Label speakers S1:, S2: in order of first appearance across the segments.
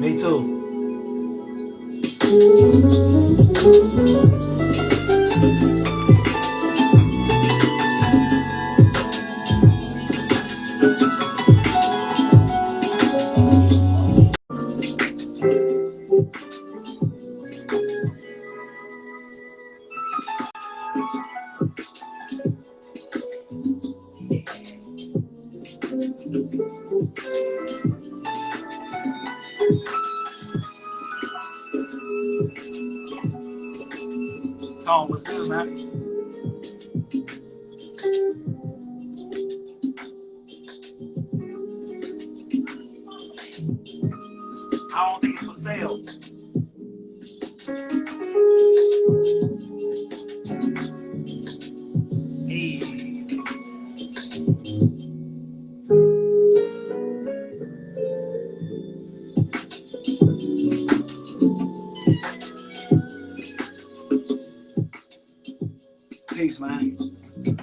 S1: Me too. Tone, what's good, man? I don't think it's for sale. Hey. Peace, man.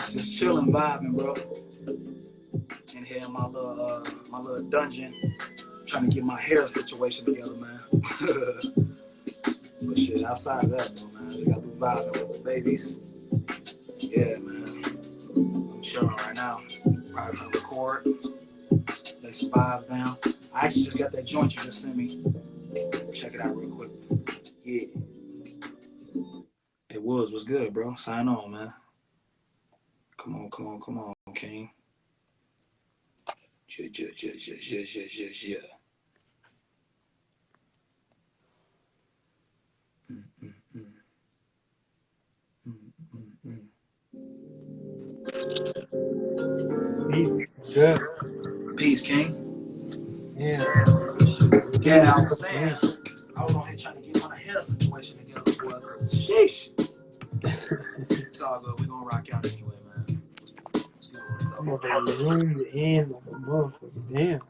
S1: Just chilling, vibing, bro. In here in my little dungeon, trying to get my hair situation together, man. But shit, outside of that, though, man, we got to vibing with the babies. Yeah, man. I'm chilling right now. Probably gonna record, lay some vibes down. I actually just got that joint you just sent me. Check it out real quick. Yeah. It was good, bro. Sign on, man. Come on, King. Yeah.
S2: Peace. It's good.
S1: Peace, King.
S2: Yeah.
S1: Yeah, I was saying, I was on here trying to get my hair situation together, boy. Sheesh. It's all good. We're gonna rock out anyway, man. Let's go.
S2: I'm gonna zoom in like a motherfucker. Damn.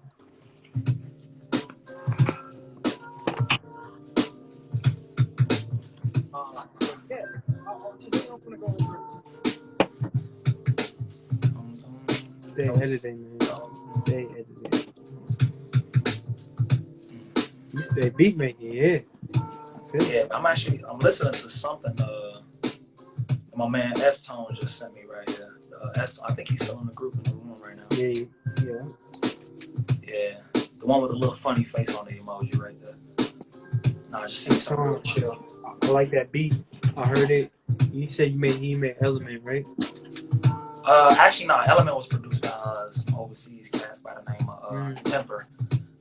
S2: They editing, man. They editing. You stay beat making, yeah.
S1: Yeah, I'm listening to something my man S-Tone just sent me right here. I think he's still in the group in the room right now. Yeah. The one with the little funny face on the emoji right there. Nah, just send me something real chill.
S2: I like that beat. I heard it. You said he made Element, right?
S1: Actually, no. Element was produced by some overseas cats by the name of Temper.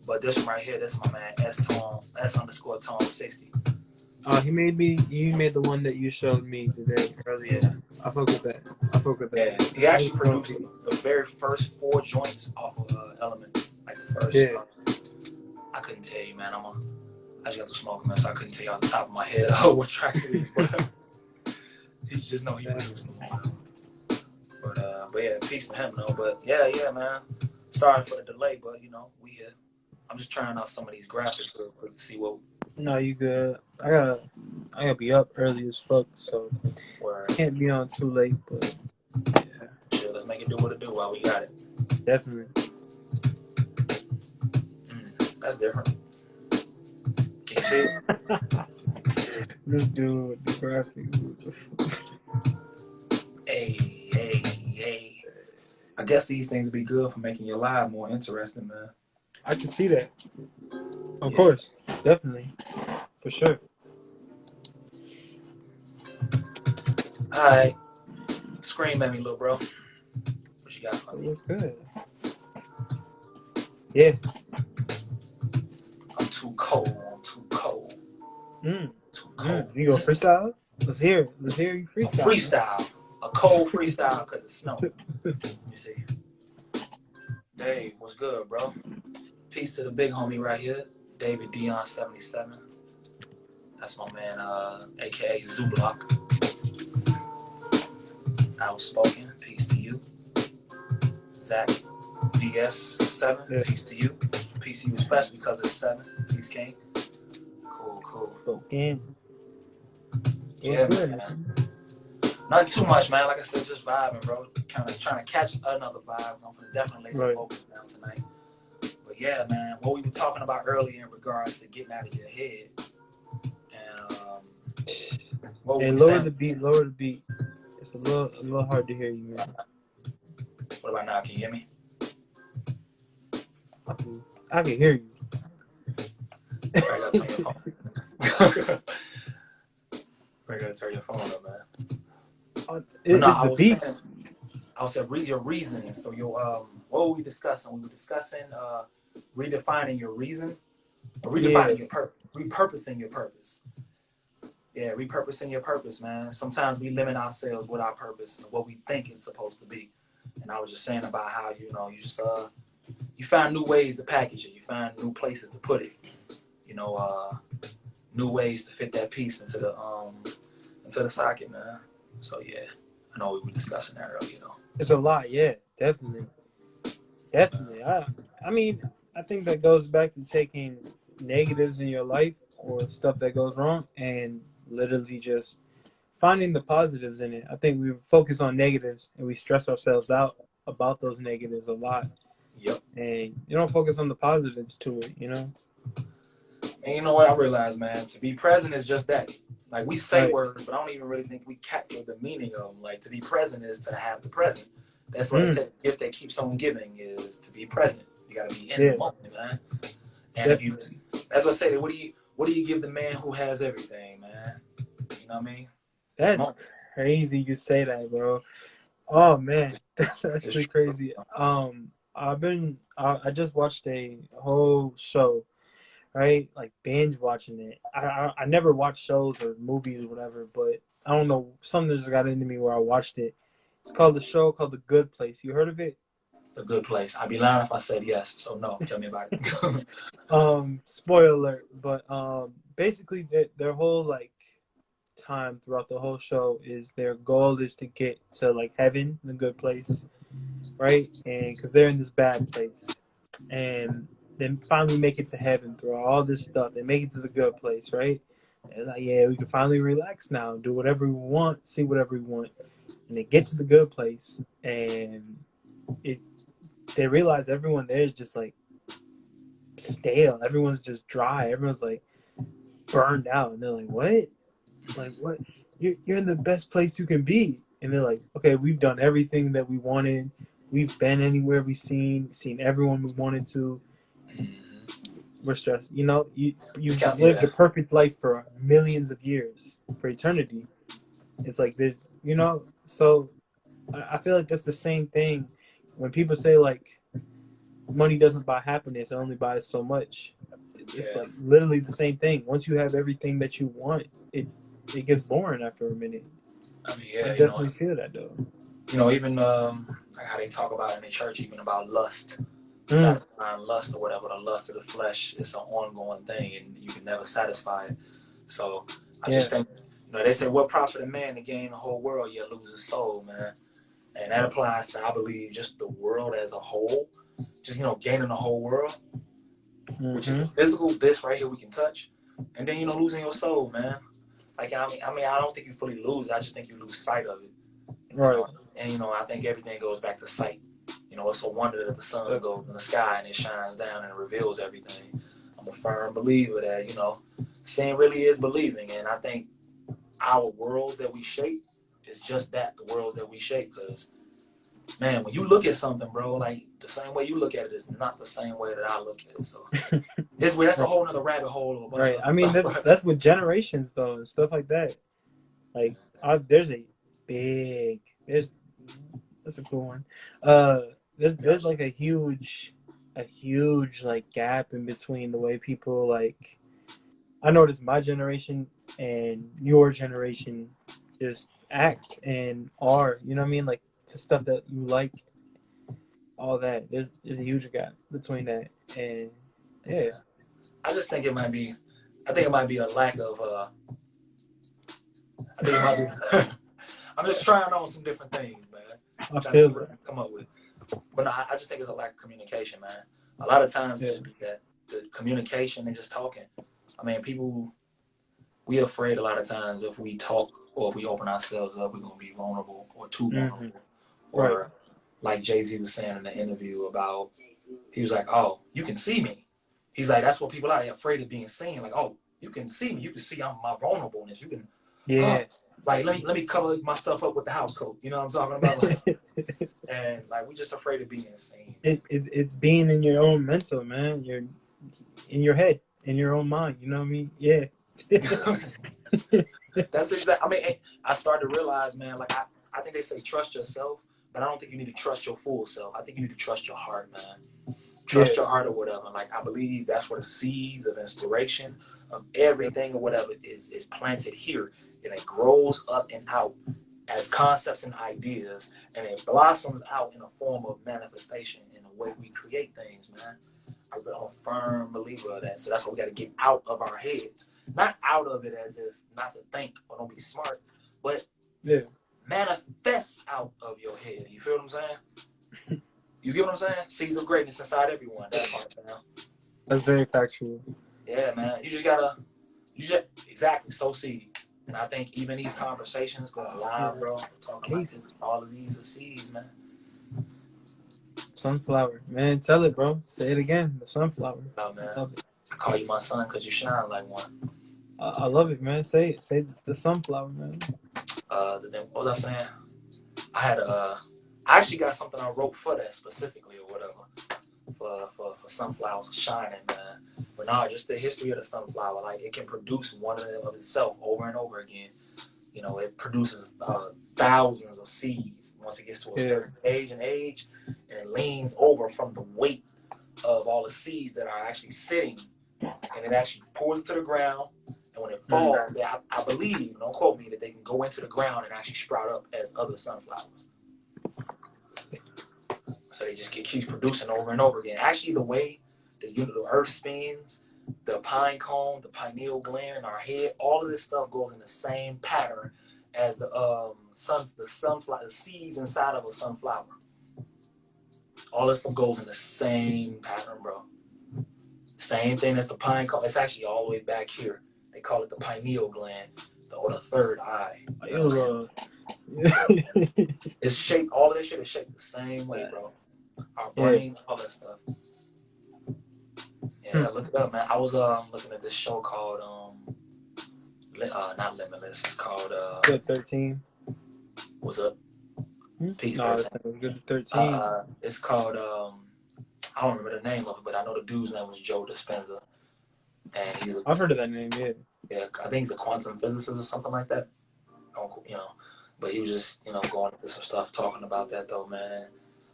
S1: But this one right here, this is my man S_Tone 60.
S2: You made the one that you showed me today earlier.
S1: Yeah.
S2: I fuck with that.
S1: Yeah, he actually produced the very first 4 joints off of Element. Like the first.
S2: Yeah.
S1: I couldn't tell you, man. I just got to smoke, man, so I couldn't tell you off the top of my head what tracks it is. But he just know he produced them. But yeah, peace to him, though. But yeah, man. Sorry for the delay, but you know, we here. I'm just trying out some of these graphics real quick to see what.
S2: No, you good. I gotta be up early as fuck, so can't be on too late. But
S1: yeah, sure, let's make it do what it do while we got it.
S2: Definitely.
S1: That's different. Can you see it?
S2: This dude with the graphic.
S1: Hey. I guess these things would be good for making your live more interesting, man.
S2: I can see that. Of course. Definitely. For sure.
S1: Alright. Scream at me, little bro. What you got for me?
S2: It's good. Yeah.
S1: I'm too cold. Too cold.
S2: You go freestyle? Let's hear you freestyle.
S1: Freestyle. A cold freestyle because it's snowing. You see. Dave, what's good, bro? Peace to the big homie right here, David Dion 77. That's my man, aka Zublock. Outspoken. Peace to you. Zach VS 7. Yeah. Peace to you. Peace to you, especially because of the 7. Peace, King. Cool.
S2: Okay.
S1: Yeah, man. Nothing too much, man. Like I said, just vibing, bro. Trying to catch another vibe. I'm finna definitely lay some vocals down tonight. But yeah, man, what we were talking about earlier in regards to getting out of your head, and what were
S2: Hey,
S1: we
S2: lower
S1: saying?
S2: the beat, lower the beat. It's a little hard to hear you, man.
S1: What about now? Can you hear me?
S2: I can hear you.
S1: I gotta turn your phone. I gotta turn your phone up, man. But no,
S2: It's
S1: I
S2: the
S1: was
S2: beat.
S1: saying, I was saying, read your reasoning. So your what were we discussing? We were discussing redefining your reason, or redefining your purpose, repurposing your purpose. Yeah, repurposing your purpose, man. Sometimes we limit ourselves with our purpose and what we think it's supposed to be. And I was just saying about how you just you find new ways to package it. You find new places to put it. You know, new ways to fit that piece into the socket, man. So yeah, I know we were discussing that earlier though.
S2: It's a lot, yeah, definitely. Definitely. I mean, I think that goes back to taking negatives in your life or stuff that goes wrong and literally just finding the positives in it. I think we focus on negatives and we stress ourselves out about those negatives a lot.
S1: Yep.
S2: And you don't focus on the positives to it, you know?
S1: And you know what I realized, man? To be present is just that. Like we say
S2: Right.
S1: words, but I don't even really think we capture the meaning of them. Like to be present is to have the present. That's what I said. The gift that keeps on giving is to be present. You got to be in the moment, man. And
S2: Definitely.
S1: if you, that's what I say. What do you give the man who has everything, man? You know what I mean?
S2: That's crazy you say that, bro. Oh man, that's actually crazy. I just watched a whole show, right? Like binge watching it. I never watch shows or movies or whatever, but I don't know, something just got into me where I watched it. It's called the show called The Good Place. You heard of it?
S1: The Good Place. I'd be lying if I said yes. So no, tell me about it.
S2: Spoiler alert, but basically their whole like time throughout the whole show is their goal is to get to like heaven, the good place, right? And because they're in this bad place, and then finally make it to heaven through all this stuff. They make it to the good place, right? And like, yeah, we can finally relax now, do whatever we want, see whatever we want, and they get to the good place, and they realize everyone there is just like stale. Everyone's just dry. Everyone's like burned out, and they're like, "What? Like what? You're in the best place you can be." And they're like, "Okay, we've done everything that we wanted. We've been anywhere we've seen everyone we wanted to. We're stressed. You know, you've lived a perfect life for millions of years, for eternity. It's like this, you know. So I feel like that's the same thing when people say like money doesn't buy happiness; it only buys so much. It's like literally the same thing. Once you have everything that you want, it gets boring after a minute.
S1: I mean, yeah,
S2: I definitely feel that though.
S1: You know, even like how they talk about in the church, even about lust, satisfying lust or whatever, the lust of the flesh is an ongoing thing, and you can never satisfy it. So I just think, you know, they say, "What profit a man to gain the whole world yet lose his soul, man?" And that applies to, I believe, just the world as a whole. Just gaining the whole world, which is the physical, this right here we can touch, and then losing your soul, man. Like I mean, I don't think you fully lose. I just think you lose sight of it.
S2: Right.
S1: And I think everything goes back to sight. It's a wonder that the sun goes in the sky and it shines down and it reveals everything. I'm a firm believer that seeing really is believing, and I think our worlds that we shape is just that, the worlds that we shape. Because man, when you look at something, bro, like the same way you look at it is not the same way that I look at it. So that's a whole other rabbit hole.
S2: Right. I mean, that's with generations though and stuff like that. Like, that's a cool one. There's like a huge like gap in between the way people like. I noticed my generation and your generation just act and are. You know what I mean? Like the stuff that you like, all that. There's a huge gap between that, and yeah.
S1: I just think it might be. I think it might be a lack of. I think it might be. I'm just trying on some different things, man.
S2: I feel that.
S1: Come up with, but no, I just think it's a lack of communication, man. A lot of times it just be that the communication and just talking. I mean, we afraid a lot of times if we talk or if we open ourselves up, we're gonna be vulnerable or too vulnerable, or like Jay-Z was saying in the interview about He was like, oh, you can see me. He's like, that's what people are afraid of being seen. Like, oh, you can see me. You can see my vulnerableness. You can,
S2: Yeah.
S1: like, let me cover myself up with the house coat. You know what I'm talking about? Like, and like, we just afraid of being seen.
S2: It's being in your own mental, man. You're in your head, in your own mind. You know what I mean? Yeah.
S1: That's exactly. I mean, I started to realize, man. Like, I think they say trust yourself, but I don't think you need to trust your full self. I think you need to trust your heart, man. Trust your heart or whatever. Like, I believe that's where the seeds of inspiration of everything or whatever is planted here, and it grows up and out as concepts and ideas, and it blossoms out in a form of manifestation in the way we create things, man. I'm a firm believer of that. So that's why we got to get out of our heads. Not out of it as if not to think or don't be smart, but manifest out of your head. You feel what I'm saying? You get what I'm saying? Seeds of greatness inside everyone. That part, man.
S2: That's very factual.
S1: Yeah, man. You just exactly sow seeds. And I think even these conversations going live, bro, talking about this, all of these are seeds, man.
S2: Sunflower, man. Tell it, bro. Say it again. The sunflower.
S1: Oh, man. I call you my son because you shine like one.
S2: I love it, man. Say it. Say the sunflower, man.
S1: What was I saying? I actually got something I wrote for that specifically or whatever. For sunflowers shining, man. But no, just the history of the sunflower. Like, it can produce one of itself over and over again. You know, it produces thousands of seeds once it gets to a certain stage and age, and it leans over from the weight of all the seeds that are actually sitting, and it actually pours it to the ground. And when it falls, I believe, don't quote me, that they can go into the ground and actually sprout up as other sunflowers. So they just keeps producing over and over again. Actually, the way the earth spins, the pine cone, the pineal gland in our head, all of this stuff goes in the same pattern as the sunflower, the seeds inside of a sunflower. All this stuff goes in the same pattern, bro. Same thing as the pine cone. It's actually all the way back here. They call it the pineal gland, or the third eye. It's shaped. All of this shit is shaped the same way, bro. Our brain, all that stuff. Yeah, look it up, man. I was looking at this show called not Limitless. It's called
S2: Good 13.
S1: What's up? Peace.
S2: No, it was Good 13.
S1: It's called I don't remember the name of it, but I know the dude's name was Joe Dispenza, and
S2: I've heard of that name.
S1: Yeah, I think he's a quantum physicist or something like that. You know, but he was just going into some stuff talking about that though, man.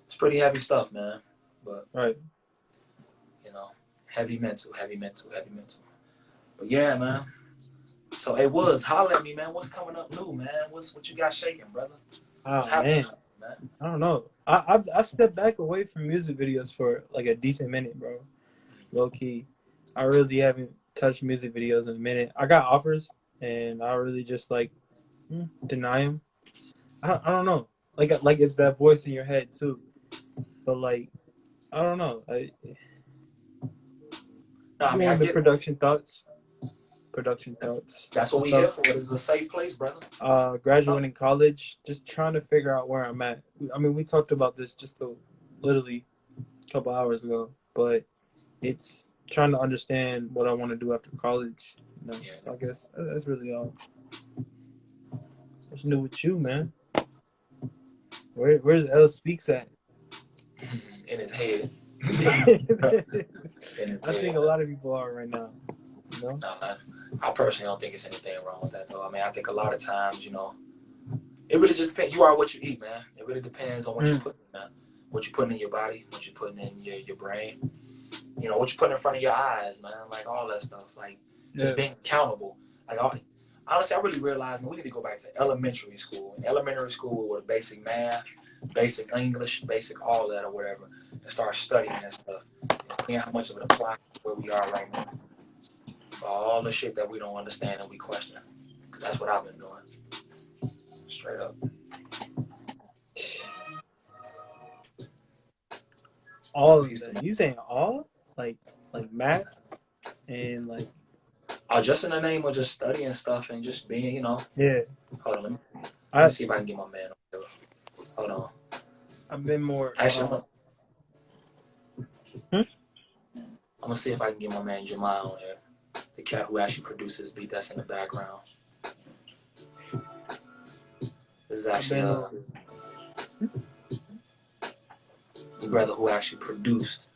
S1: It's pretty heavy stuff, man. But heavy mental. But yeah, man. So it was. Holler at me, man. What's coming up new, man? What you got shaking, brother?
S2: What's happening, man? I don't know. I've stepped back away from music videos for like a decent minute, bro. Low key, I really haven't touched music videos in a minute. I got offers, and I really just deny them. I don't know. Like it's that voice in your head too. But like, I don't know. I mean, the production thoughts.
S1: That's what we here for. It's a safe place, brother.
S2: Graduating college, just trying to figure out where I'm at. I mean, we talked about this just literally a couple hours ago, but it's trying to understand what I want to do after college. So I guess that's really all. What's new with you, man? Where's L Speaks at?
S1: In his head.
S2: I think a lot of people are right now.
S1: No, man. I personally don't think it's anything wrong with that, though. I mean, I think a lot of times, it really just depends. You are what you eat, man. It really depends on what you put in there. What you putting in your body, what you putting in your brain. What you putting in front of your eyes, man. Like, all that stuff. Like, just being accountable. Like, honestly, I really realized, man, we need to go back to elementary school. In elementary school, with basic math, basic English, basic all that or whatever, and start studying that stuff. And seeing how much of it applies to where we are right now. For all the shit that we don't understand and we question. Because that's what I've been doing. Straight up.
S2: All of that. You saying all? Like math? And like...
S1: just in the name of just studying stuff and just being,
S2: Yeah.
S1: Hold on. Let me see if I can get my man on. Hold on.
S2: I've been more...
S1: Actually, gonna see if I can get my man Jamal on there, the cat who actually produced this beat that's in the background. This is actually the brother who actually produced.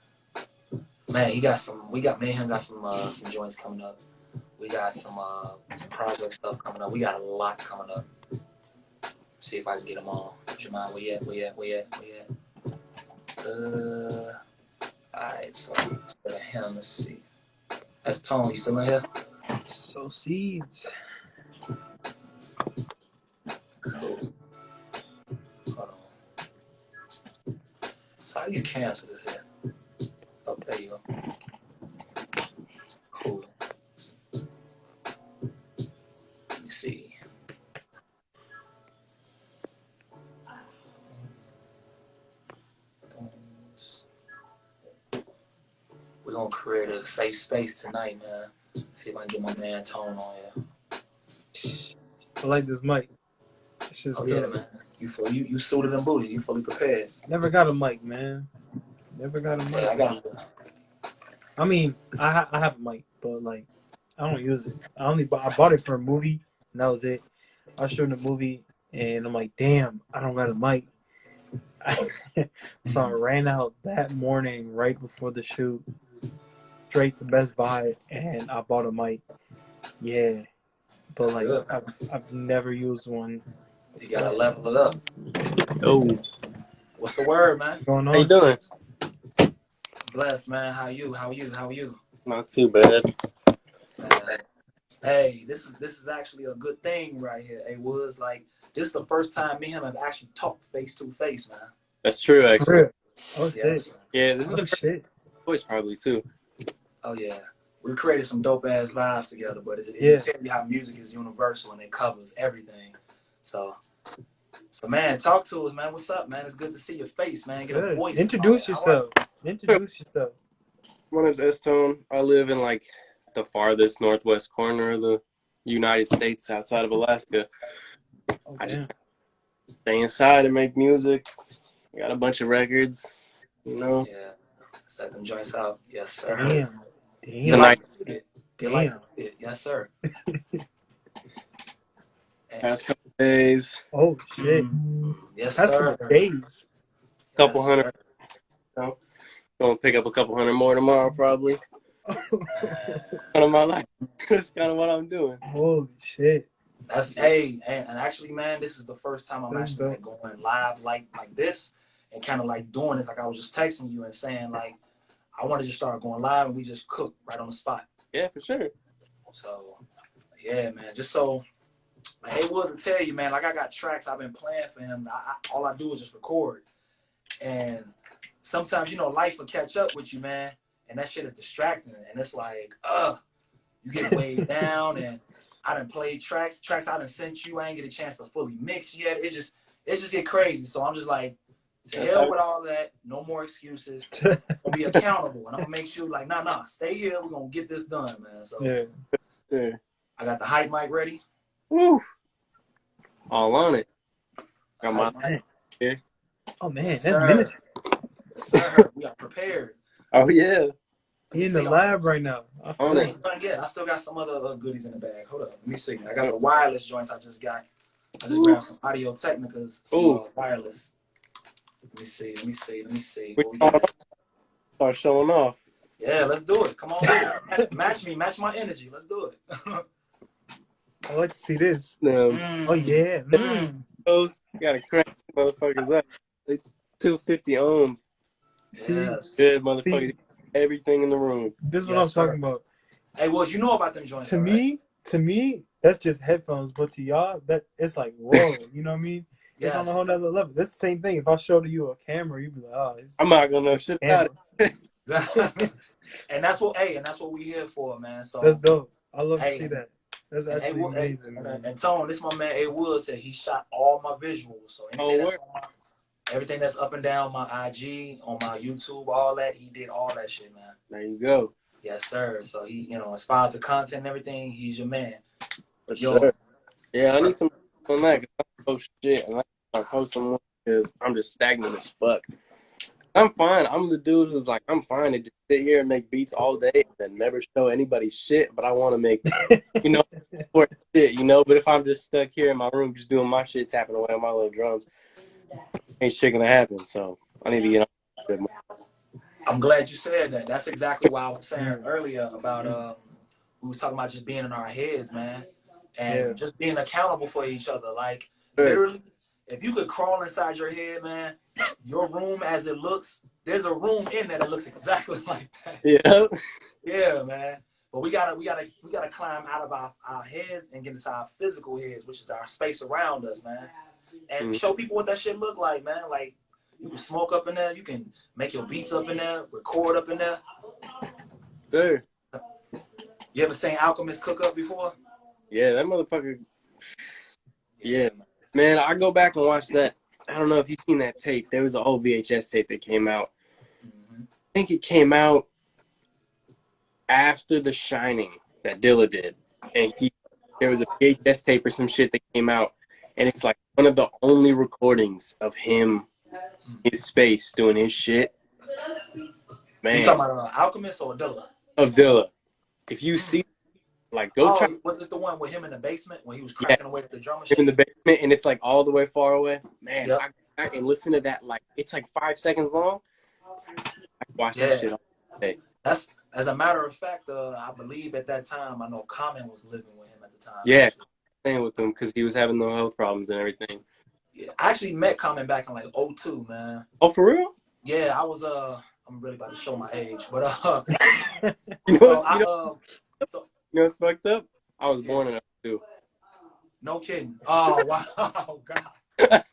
S1: Man, he got some. Me and him got some joints coming up. We got some project stuff coming up. We got a lot coming up. See if I can get them all. Jamal, where you at? Alright, so instead of him, let's see. That's Tone. You still in here?
S2: So seeds.
S1: Cool. Hold on. So how do you cancel this here? Oh, there you go. Cool. Let me see. We're gonna create a safe space tonight, man. See if I can get my man Tone on here.
S2: I like this mic.
S1: Oh yeah, man. You suited and booted. You fully prepared.
S2: Never got a mic, man. Never got a mic.
S1: Yeah, I got it.
S2: I mean, I have a mic, but like, I don't use it. I bought it for a movie, and that was it. I was shooting a movie, and I'm like, damn, I don't got a mic. So I ran out that morning right before the shoot, straight to Best Buy, and I bought a mic. Yeah, but like, I've never used one.
S1: You gotta level it up.
S3: Oh,
S1: What's the word, man?
S2: What's going on?
S3: how you doing?
S1: Blessed, man. How are you?
S3: Not too bad.
S1: Hey, this is actually a good thing right here. It was like this is the first time me and him have actually talked face to face, man.
S3: That's true,
S2: For
S3: actually.
S2: real? Oh
S1: Yes.
S2: shit!
S3: Yeah, this is
S2: Oh
S3: the first
S2: shit!
S3: voice probably too.
S1: Oh yeah. We created some dope ass vibes together, but it
S2: Yeah.
S1: just tells you how music is universal and it covers everything. So man, talk to us, man. What's up, man? It's good to see your face, man. Get a
S2: Good.
S1: voice.
S2: Introduce yourself. Introduce yourself.
S3: My name's S-Tone. I live in like the farthest northwest corner of the United States outside of Alaska.
S2: Oh,
S3: I just
S2: damn.
S3: stay inside and make music. I got a bunch of records, you know.
S1: Yeah. Set them joints out. Yes, sir.
S2: Damn.
S1: You
S3: The
S1: like
S3: night-
S1: it. You like it. Yes, sir.
S3: Past couple days,
S2: Oh shit!
S1: Yes,
S2: That's
S1: sir.
S2: for days.
S3: couple
S1: Yes,
S3: hundred.
S1: sir.
S3: Gonna pick up a couple hundred more tomorrow, probably. Kind of my life. That's kind of what I'm doing.
S2: Holy shit!
S1: That's and actually, man, this is the first time I'm
S2: That's
S1: actually like, going live like this and kind of like doing it. Like I was just texting you and saying like I want to just start going live and we just cook right on the spot.
S3: Yeah, for sure.
S1: So yeah, man, just so like it was to tell you, man, like I got tracks I've been playing for him. All I do is just record, and sometimes life will catch up with you, man, and that shit is distracting, and it's like you get weighed down, and I done played tracks I done sent you. I ain't get a chance to fully mix yet. It just get crazy. So I'm just like, to hell with all that. No more excuses. I'm gonna be accountable, and I'm gonna make sure like, nah, stay here. We're gonna get this done, man. So
S3: Yeah.
S1: I got the hype mic ready.
S3: Woo. All on it. Got my
S2: Man.
S3: Yeah.
S2: Oh man,
S1: Yes,
S2: that's
S1: sir.
S2: minutes.
S1: Yes, sir. We are prepared.
S3: Oh yeah.
S2: He in the
S1: See,
S2: lab right now. I
S3: On
S2: feel
S3: it.
S2: it.
S1: Not yet. I still got some other goodies in the bag. Hold up. Let me see. I got the wireless joints I just got. I just grabbed some Audio Technicas, some wireless. Let me see. What we got?
S3: Start showing off.
S1: Yeah, let's do it. Come on with it. Match me. Match my energy. Let's do it.
S2: I like to see this.
S3: No.
S2: Oh yeah.
S3: Those gotta crank motherfuckers up. They 250 ohms.
S2: See,
S1: Yes.
S3: Good motherfuckers. Everything in the room.
S2: this is what
S1: Yes,
S2: I'm
S1: sir.
S2: talking about.
S1: Hey, Woods, you know about them joints?
S2: To
S1: though, right?
S2: me, that's just headphones. But to y'all, that it's like whoa. You know what I mean? It's on
S1: Yes.
S2: a whole nother level. That's the same thing. If I showed you a camera, you'd be like, oh, it's
S3: I'm not gonna know shit about it.
S2: camera.
S1: and that's what we here for, man. So
S2: That's dope. I love to
S1: Hey,
S2: see that. That's
S1: and
S2: actually
S1: A-Wood-
S2: amazing,
S1: and,
S2: man.
S1: and Tone, this my man A Wood said he shot all my visuals. So everything that's up and down my IG, on my YouTube, all that, he did all that shit, man.
S3: There you go.
S1: Yes, sir. So he, as far as the content and everything, he's your man.
S3: For
S1: Yo.
S3: sure. Yeah, I need some on that. 'Cause I post shit and I post some because I'm just stagnant as fuck. I'm fine. I'm the dude who's like, I'm fine to just sit here and make beats all day and never show anybody shit. But I want to make, you know, for shit, you know. But if I'm just stuck here in my room just doing my shit, tapping away on my little drums, ain't shit gonna happen. So I need to get on.
S1: I'm glad you said that. That's exactly what I was saying earlier about we was talking about just being in our heads, man, and just being accountable for each other. Like literally, if you could crawl inside your head, man, your room as it looks, there's a room in there that looks exactly like that.
S3: Yeah.
S1: Yeah, man. But we gotta climb out of our heads and get into our physical heads, which is our space around us, man. And show people what that shit look like, man. Like you can smoke up in there, you can make your beats up in there, record up in there.
S3: Sure.
S1: You ever seen Alchemist cook up before?
S3: Yeah, that motherfucker. Yeah, man. I go back and watch that. I don't know if you've seen that tape. There was an old VHS tape that came out. I think it came out after The Shining that Dilla did, and there was a VHS tape or some shit that came out, and it's like one of the only recordings of him in space doing his shit. Man,
S1: You talking about Alchemist or Dilla?
S3: Of Dilla. If you see, like, go try.
S1: Was it the one with him in the basement when he was cracking away at the drum machine?
S3: In the basement, and it's like all the way far away. Man, I can listen to that. Like, it's like 5 seconds long. I can watch that shit all day.
S1: That's, as a matter of fact, I believe at that time, I know Common was living with him at the time.
S3: Yeah, staying with him because he was having no health problems and everything.
S1: Yeah, I actually met Common back in like 2002, man.
S3: Oh, for real?
S1: Yeah, I was I'm really about to show my age, but
S3: you know what's fucked up? I was born in 2002.
S1: No kidding. Oh wow, God.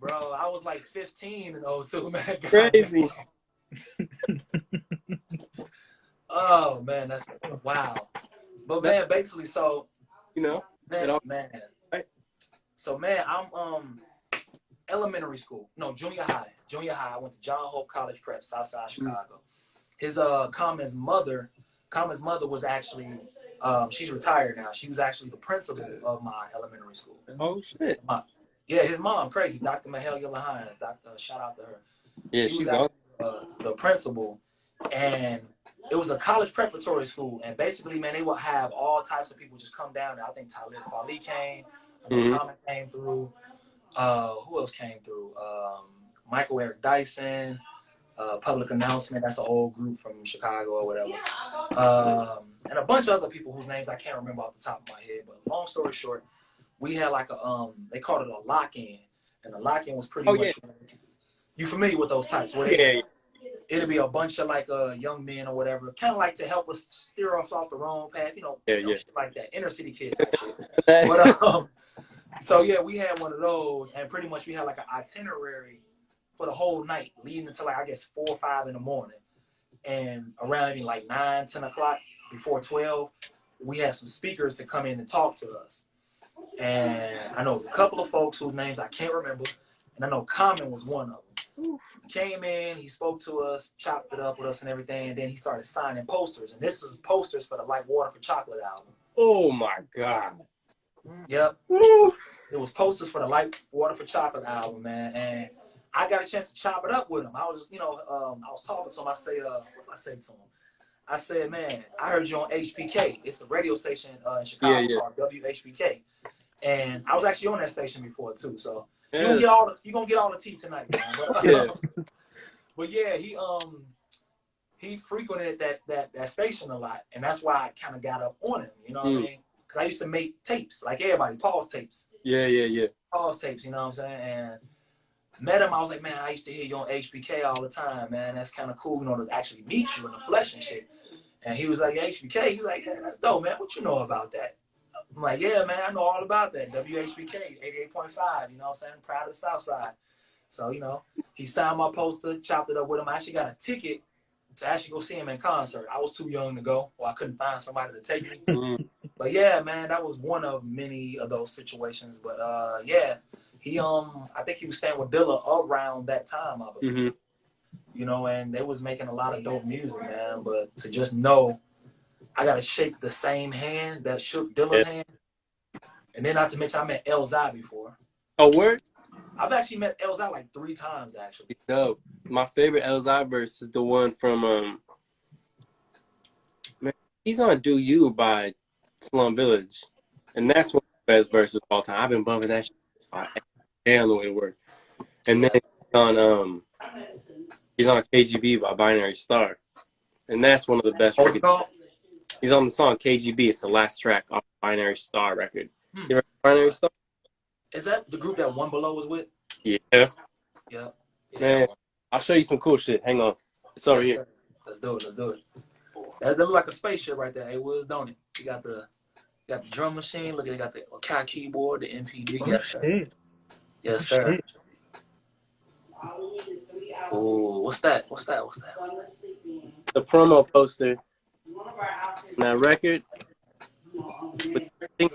S1: Bro, I was like 15 in 2002, man. God,
S3: crazy.
S1: Oh man, that's wow. But man, basically, so
S3: you know,
S1: man. So man, I'm elementary school. No, junior high. Junior high. I went to John Hope College Prep, Southside Chicago. His Common's mother was actually she's retired now. She was actually the principal of my elementary school.
S3: Oh shit.
S1: Yeah, his mom, crazy, Dr. Mahalia Lahines. Shout out to her.
S3: Yeah,
S1: she was actually, the principal, and it was a college preparatory school. And basically, man, they would have all types of people just come down there. I think Talib Kweli came. Common came through. Who else came through? Michael Eric Dyson. Public Announcement. That's an old group from Chicago or whatever. And a bunch of other people whose names I can't remember off the top of my head. But long story short, we had like a they called it a lock-in, and the lock-in was pretty much. You familiar with those types? Where it'll be a bunch of like young men or whatever, kind of like to help us steer us off the wrong path, you know, shit like that, inner city kids type shit. But so yeah, we had one of those, and pretty much we had like an itinerary for the whole night, leading until like I guess 4 or 5 in the morning, and around like 9, 10 o'clock before 12, we had some speakers to come in and talk to us. And I know a couple of folks whose names I can't remember, and I know Common was one of them. He came in, he spoke to us, chopped it up with us and everything, and then he started signing posters. And this was posters for the Like Water for Chocolate album.
S3: Oh my God.
S1: Yep. It was posters for the Like Water for Chocolate album, man. And I got a chance to chop it up with him. I was just, I was talking to him. I say, what did I say to him? I said, man, I heard you on HPK. It's a radio station in Chicago called WHPK. And I was actually on that station before too. So you're gonna get all the tea tonight, man. But yeah, he frequented that station a lot, and that's why I kind of got up on him. You know what I mean? Because I used to make tapes like everybody, pause tapes.
S3: Yeah.
S1: Pause tapes. You know what I'm saying? And met him. I was like, man, I used to hear you on HBK all the time, man. That's kind of cool, to actually meet you in the flesh and shit. And he was like, HBK. He's like, yeah, that's dope, man. What you know about that? I'm like, yeah, man, I know all about that. WHBK, 88.5, you know what I'm saying? Proud of the South Side. So, he signed my poster, chopped it up with him. I actually got a ticket to actually go see him in concert. I was too young to go, or I couldn't find somebody to take me. But yeah, man, that was one of many of those situations. But yeah, he I think he was staying with Dilla around that time, I believe. And they was making a lot of dope music, man. But to just know I gotta shake the same hand that shook Dilla's hand. And then not to mention I met Elzhi before.
S3: Oh, word?
S1: I've actually met Elzhi like 3 times actually.
S3: Dope. My favorite Elzhi verse is the one from man, he's on "Do You" by Slum Village, and that's one of the best verses of all time. I've been bumping that shit down the way to work. And then he's on KGB by Binary Star, and that's one of the best
S1: What's it
S3: records.
S1: called?
S3: He's on the song KGB. It's the last track off Binary Star record.
S1: Hmm.
S3: You ever heard Binary Star?
S1: Is that the group that One Below was with?
S3: Yeah.
S1: Yeah.
S3: Man, I'll show you some cool shit. Hang on. It's over here.
S1: Sir. Let's do it. Let's do it. That look like a spaceship right there. Hey, Woods, don't it? You got the drum machine. Look at it. Got the Kai keyboard, the MPD.
S2: Oh,
S1: Yes, sir.
S2: shit.
S1: Yes, sir.
S2: Shit.
S1: Oh, what's that? What's that?
S3: The promo poster. That record.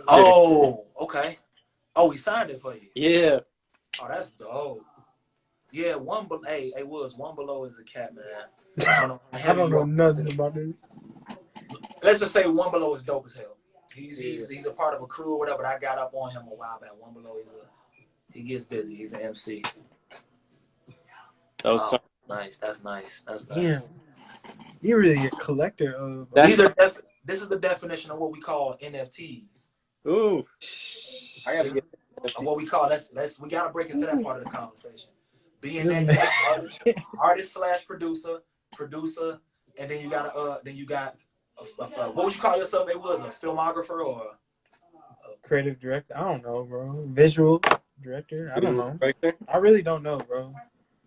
S1: Oh, okay. Oh, he signed it for you.
S3: Yeah.
S1: Oh, that's dope. Yeah, Hey, Woods, One Below is a cat, man. I
S2: don't know nothing about this.
S1: Let's just say One Below is dope as hell. He's a part of a crew or whatever. But I got up on him a while back. One Below he gets busy. He's an MC.
S3: Oh,
S1: nice. That's nice. That's nice.
S2: Yeah. You're really a collector of.
S1: This is the definition of what we call NFTs.
S3: ooh. I gotta get
S1: Of what we call we gotta break into that part of the conversation. Being that artist / producer, and then you got what would you call yourself? It was a filmographer or
S2: creative director. I don't know, bro. Visual director. I don't know. I really don't know, bro.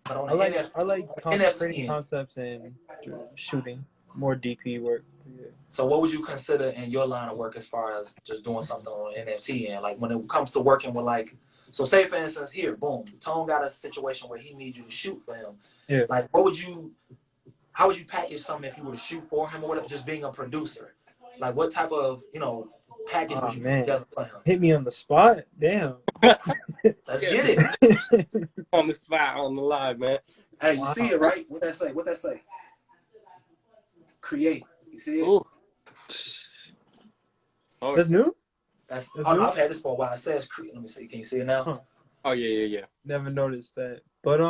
S1: but on
S2: I like
S1: NFT.
S2: creating concepts and shooting more DP work. Yeah.
S1: So what would you consider in your line of work as far as just doing something on NFT and like when it comes to working with like, so say for instance here, boom, Tone got a situation where he needs you to shoot for him.
S2: Yeah.
S1: Like how would you package something if you were to shoot for him or whatever, just being a producer? Like what type of, package would you put together for him?
S2: Hit me on the spot? Damn.
S1: Let's get it.
S3: On the spot, on the live, man.
S1: Hey, you see it, right? What that say? Create. You see it?
S3: Ooh. Oh,
S2: That's new?
S1: That's
S2: new?
S1: I've had this for a while. It says create. Let me see. Can you see it now?
S2: Huh.
S3: oh yeah.
S2: Never noticed that. But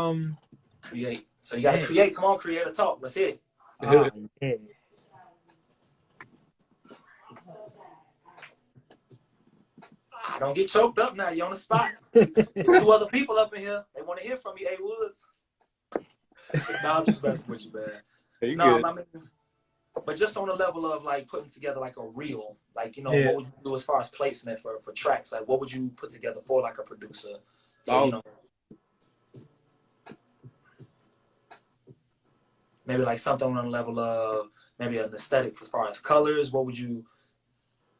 S1: Create. So you gotta create. Come on, create a talk. Let's hit it.
S2: yeah.
S1: Don't get choked up now. You're on the spot. There's 2 other people up in here. They want to hear from you, A Woods. No, I'm just messing with you, man.
S3: You
S1: No,
S3: good.
S1: I mean, but just on the level of like putting together like a reel, like what would you do as far as placement for tracks? Like what would you put together for like a producer? So, maybe like something on the level of maybe an aesthetic as far as colors. What would you?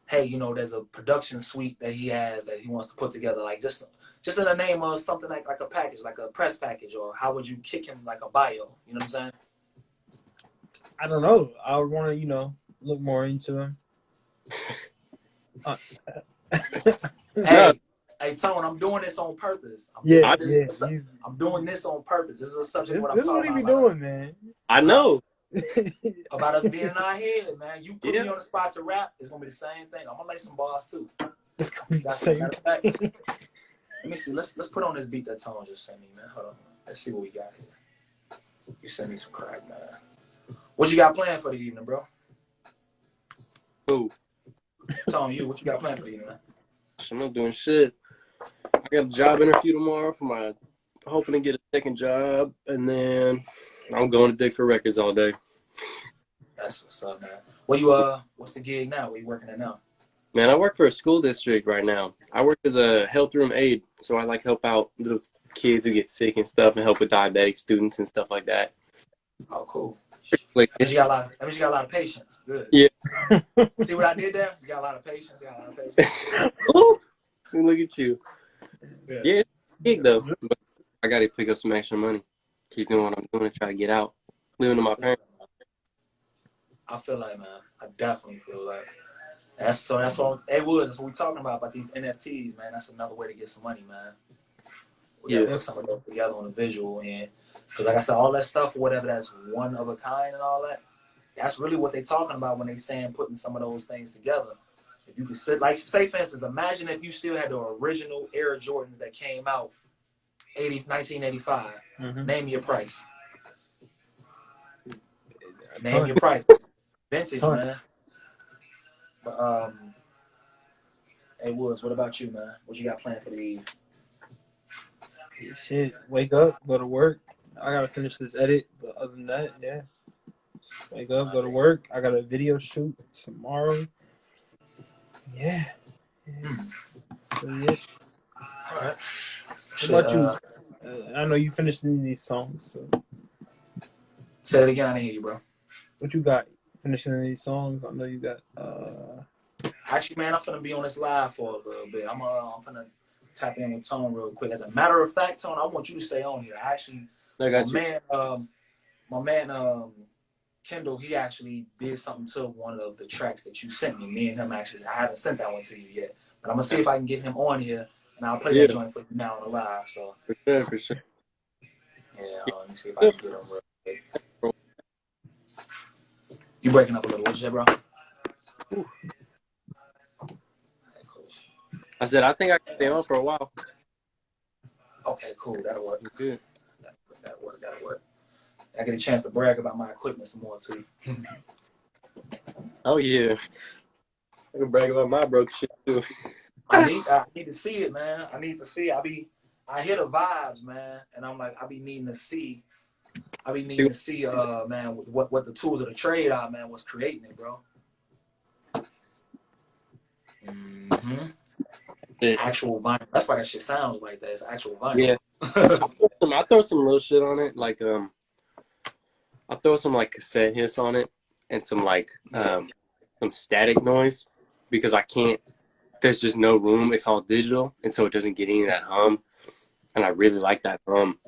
S1: Hey, there's a production suite that he has that he wants to put together, like just in the name of something like a package, like a press package, or how would you kick him like a bio? You know what I'm saying?
S2: I don't know. I would want to, look more into him.
S1: Hey, Tone, I'm doing this on purpose. I'm doing this on purpose. This is a subject what I'm talking about.
S2: This is what he be doing, man.
S3: I know.
S1: About us being in our head, man. You put me on the spot to rap, it's gonna be the same thing. I'm gonna lay some bars too.
S2: It's gonna be the same.
S1: Let me see. Let's put on this beat that Tone just sent me, man. Hold on. Let's see what we got here. You sent me some crack, man. What you got planned for the evening, bro?
S3: Who?
S1: Tone, what you got planned for the evening, man?
S3: I'm not doing shit. I got a job interview tomorrow for hoping to get a second job, and then I'm going to dig for records all day.
S1: That's what's up, man. What's the gig now? Where you working at now?
S3: Man, I work for a school district right now. I work as a health room aide, so I help out little kids who get sick and stuff, and help with diabetic students and stuff like that.
S1: Oh, cool.
S3: That
S1: means you got a lot of patience. Good.
S3: Yeah.
S1: See what I did there? You got a lot of patience.
S3: Ooh, look at you. Yeah, it's a gig though. But I got to pick up some extra money. Keep doing what I'm doing and try to get out. Living to my parents.
S1: I feel like, man, I definitely feel like. That's what we're talking about these NFTs, man. That's another way to get some money, man. We gotta put some of those together on a visual end. Because like I said, all that stuff, whatever that's one of a kind and all that, that's really what they're talking about when they saying putting some of those things together. If you could say for instance, imagine if you still had the original Air Jordans that came out 1985.
S2: Mm-hmm.
S1: Name your price. Name
S2: Ton.
S1: your price. Vintage,
S2: Ton.
S1: man. But hey Woods, what about you, man? What you got planned for the eve?
S2: Shit. Wake up, go to work. I gotta finish this edit, but other than that, yeah. Just wake up, go to work. I got a video shoot tomorrow. Yeah. So, yeah.
S1: All right.
S2: What about you? I know you finished these songs. So
S1: Say it again. I didn't hear you, bro.
S2: what you got? Finishing these songs? I know you got.
S1: Actually, man, I'm finna be on this live for a little bit. I'm finna tap in with Tone real quick. As a matter of fact, Tone, I want you to stay on here. Actually,
S3: I got you.
S1: my man, Kendall, he actually did something to one of the tracks that you sent me. Me and him actually, I haven't sent that one to you yet, but I'm gonna see if I can get him on here, and I'll play that joint for you now on the live. So
S3: For sure.
S1: yeah, let me see if I can get him real quick. You breaking up a little? What you say, bro?
S3: I said I think I can stay on for a while.
S1: Okay, cool. That'll work.
S3: Good.
S1: That'll work. I get a chance to brag about my equipment some more too.
S3: Oh yeah. I can brag about my broke shit too.
S1: I need to see it, man. I need to see. I hear the vibes, man, and I'm like, I be needing to see, man, what the tools of the trade are, man. What's creating it, bro? Mm-hmm.
S3: Yeah.
S1: Actual vinyl. That's why that shit sounds like that. It's actual vinyl.
S3: Yeah. I throw some real shit on it, like I throw some like cassette hits on it and some like some static noise because I can't. There's just no room. It's all digital, and so it doesn't get any of that hum. And I really like that hum.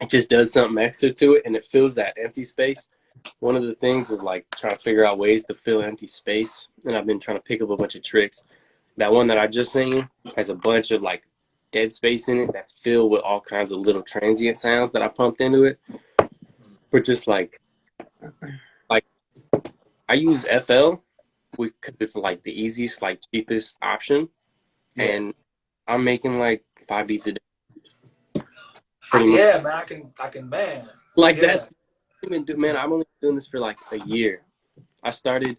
S3: It just does something extra to it, and it fills that empty space. One of the things is like trying to figure out ways to fill empty space, and I've been trying to pick up a bunch of tricks. That one that I just sent you has a bunch of like dead space in it that's filled with all kinds of little transient sounds that I pumped into it. But just like I use FL because it's like the easiest, like cheapest option, and I'm making like 5 beats a day.
S1: Yeah, man, I can, man.
S3: Like that's man. I'm only doing this for like a year. I started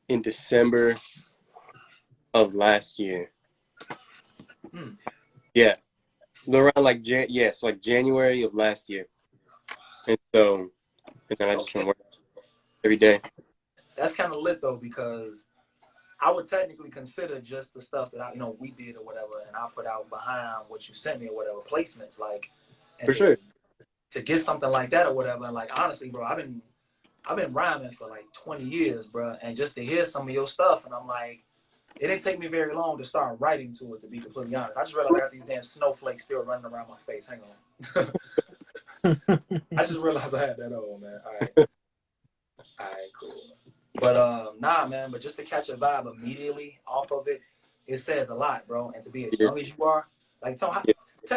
S3: in December of last year. Yeah, around like so like January of last year, and then I just been working every day.
S1: That's kind of lit though, because I would technically consider just the stuff that we did or whatever, and I put out behind what you sent me or whatever placements, like
S3: for sure
S1: to get something like that or whatever. And like honestly, bro, I've been rhyming for like 20 years, bro, and just to hear some of your stuff, and I'm like, it didn't take me very long to start writing to it. To be completely honest, I just realized I got these damn snowflakes still running around my face. Hang on. I just realized I had that on, man. All right, cool. But nah, man. But just to catch a vibe immediately off of it, it says a lot, bro. And to be as young as you are, like tell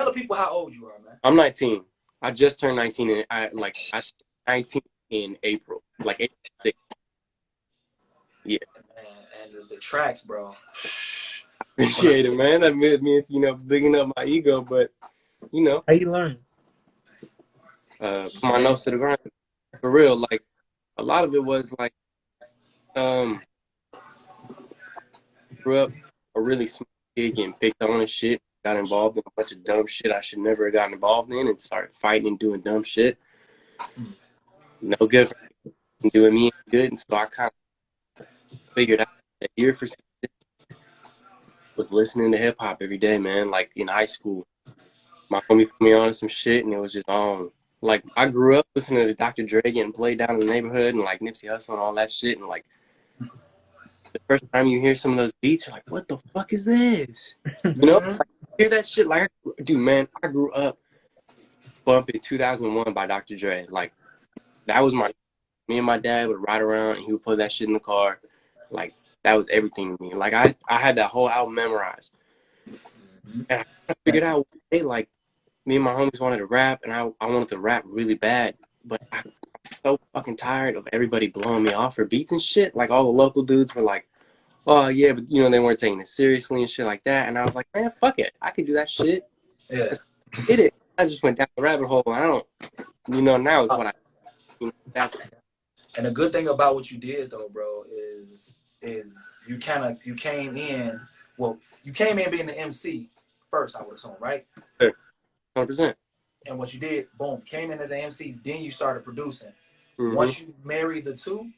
S1: the people how old you are, man.
S3: I'm 19. I just turned 19, and I 19 in April, like April 6th. Yeah.
S1: And the tracks, bro.
S3: Appreciate it, man. That means bigging up my ego, but
S2: how you learn?
S3: Put my nose to the ground. For real, like a lot of it was like grew up a really small kid getting picked on and shit. Got involved in a bunch of dumb shit I should never have gotten involved in, and started fighting and doing dumb shit. No good for me, doing me good, and so I kind of figured out that year for was listening to hip hop every day, man. Like in high school, my homie put me on some shit, and it was just on. Like I grew up listening to Dr. Dre getting played down in the neighborhood, and like Nipsey Hussle and all that shit, and like the first time you hear some of those beats, you're like, "What the fuck is this?" Like, hear that shit, like, dude, man, I grew up bumping 2001 by Dr. Dre. Like that was me and my dad would ride around, and he would play that shit in the car. Like that was everything to me. Like I had that whole album memorized, and I figured out, hey, like me and my homies wanted to rap, and I wanted to rap really bad, but I'm so fucking tired of everybody blowing me off for beats and shit. Like all the local dudes were like, "Oh yeah," but they weren't taking it seriously and shit like that. And I was like, "Man, fuck it, I could do that shit."
S1: Yeah,
S3: Did it. I just went down the rabbit hole. I don't, now is what that's.
S1: And the good thing about what you did though, bro, is you came in. Well, you came in being the MC first, I would assume, right?
S3: 100%.
S1: And what you did, boom, came in as an MC. Then you started producing.
S3: Mm-hmm.
S1: Once you married the two,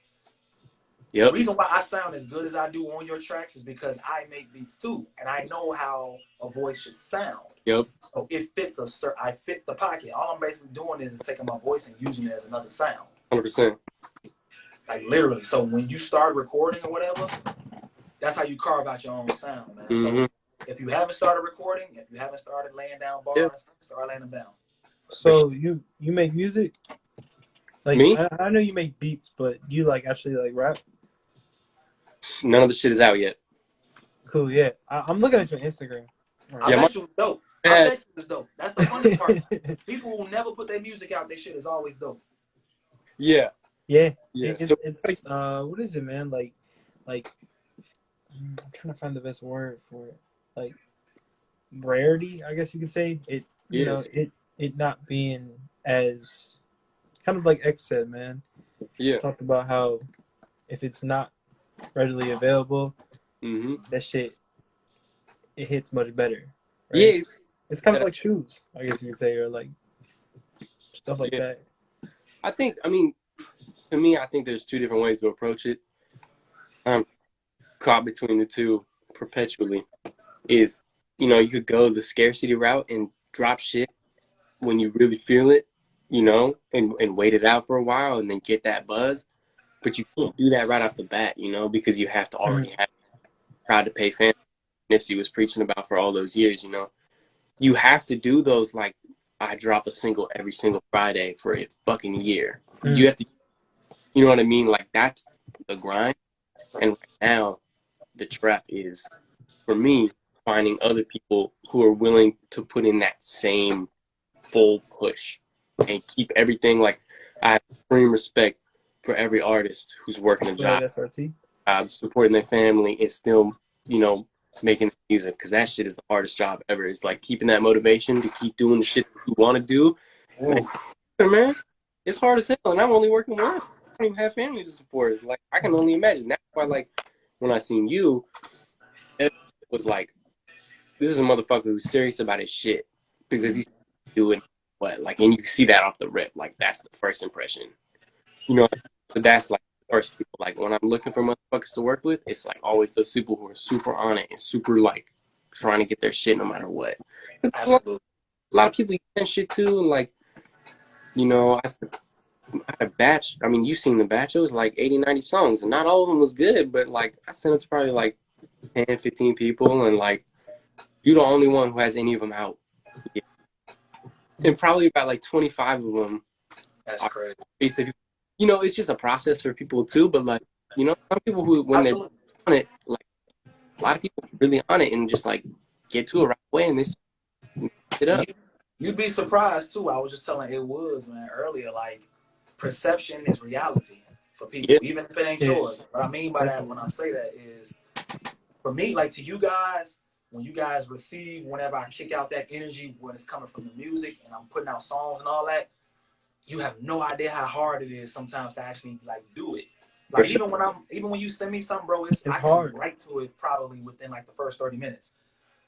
S3: Yep.
S1: the reason why I sound as good as I do on your tracks is because I make beats too, and I know how a voice should sound.
S3: Yep.
S1: So it fits I fit the pocket. All I'm basically doing is taking my voice and using it as another sound.
S3: 100%.
S1: Like literally. So when you start recording or whatever, that's how you carve out your own sound, man.
S3: Mm-hmm.
S1: So if you haven't started recording, if you haven't started laying down bars, start laying them down.
S2: So you make music? Like
S3: Me?
S2: I know you make beats, but you like actually like rap?
S3: None of the shit is out yet.
S2: Cool, yeah. I'm looking at your Instagram.
S1: I
S3: Yeah,
S1: bet you it's dope. I bet you it's dope. That's the funny part. People who never put their music out, their shit is always dope.
S3: Yeah.
S2: Yeah.
S3: Yeah.
S2: It's
S3: So,
S2: what is it, man? Like I'm trying to find the best word for it. Like rarity, I guess you could say. It you know, it not being as kind of like X said, man.
S3: yeah.
S2: Talked about how if it's not readily available,
S3: Mm-hmm.
S2: that shit it hits much better. Right?
S3: Yeah.
S2: It's kind of like shoes, I guess you could say, or like stuff like that.
S3: To me, I think there's two different ways to approach it. Caught between the two perpetually is, you could go the scarcity route and drop shit when you really feel it, and wait it out for a while and then get that buzz. But you can't do that right off the bat, because you have to already have Proud to Pay fans. Nipsey was preaching about for all those years, You have to do those, like, I drop a single every single Friday for a fucking year. You have to, you know what I mean? Like, that's the grind. And right now, the trap is, for me, finding other people who are willing to put in that same full push and keep everything. Like, I have supreme respect for every artist who's working a job, supporting their family, and still, making music, because that shit is the hardest job ever. It's like keeping that motivation to keep doing the shit you want to do. Man, it's hard as hell, and I'm only working one. I don't even have family to support. Like, I can only imagine. That's why, like, when I seen you, it was like, this is a motherfucker who's serious about his shit, because he's doing what, like, and you can see that off the rip. Like, that's the first impression, But that's like the first people. Like, when I'm looking for motherfuckers to work with, it's like always those people who are super on it and super like trying to get their shit no matter what.
S1: Absolutely.
S3: A lot of people send shit too, and like, I had a batch. I mean, you've seen the batch. It was like 80, 90 songs, and not all of them was good, but like I sent it to probably like 10, 15 people, and like you're the only one who has any of them out. Yeah. And probably about like 25 of them.
S1: That's crazy.
S3: Basically, it's just a process for people too, but like, some people who, when they're on it, like a lot of people are really on it and just like get to it right away and they it up.
S1: You'd be surprised too. I was just telling It Woods, man, earlier, like perception is reality for people, even if it ain't yours. What I mean by that when I say that is, for me, like to you guys, when you guys receive, whenever I kick out that energy, when it's coming from the music and I'm putting out songs and all that, you have no idea how hard it is sometimes to actually like do it. Like even when you send me something, bro, it's hard. I can write to it probably within like the first 30 minutes.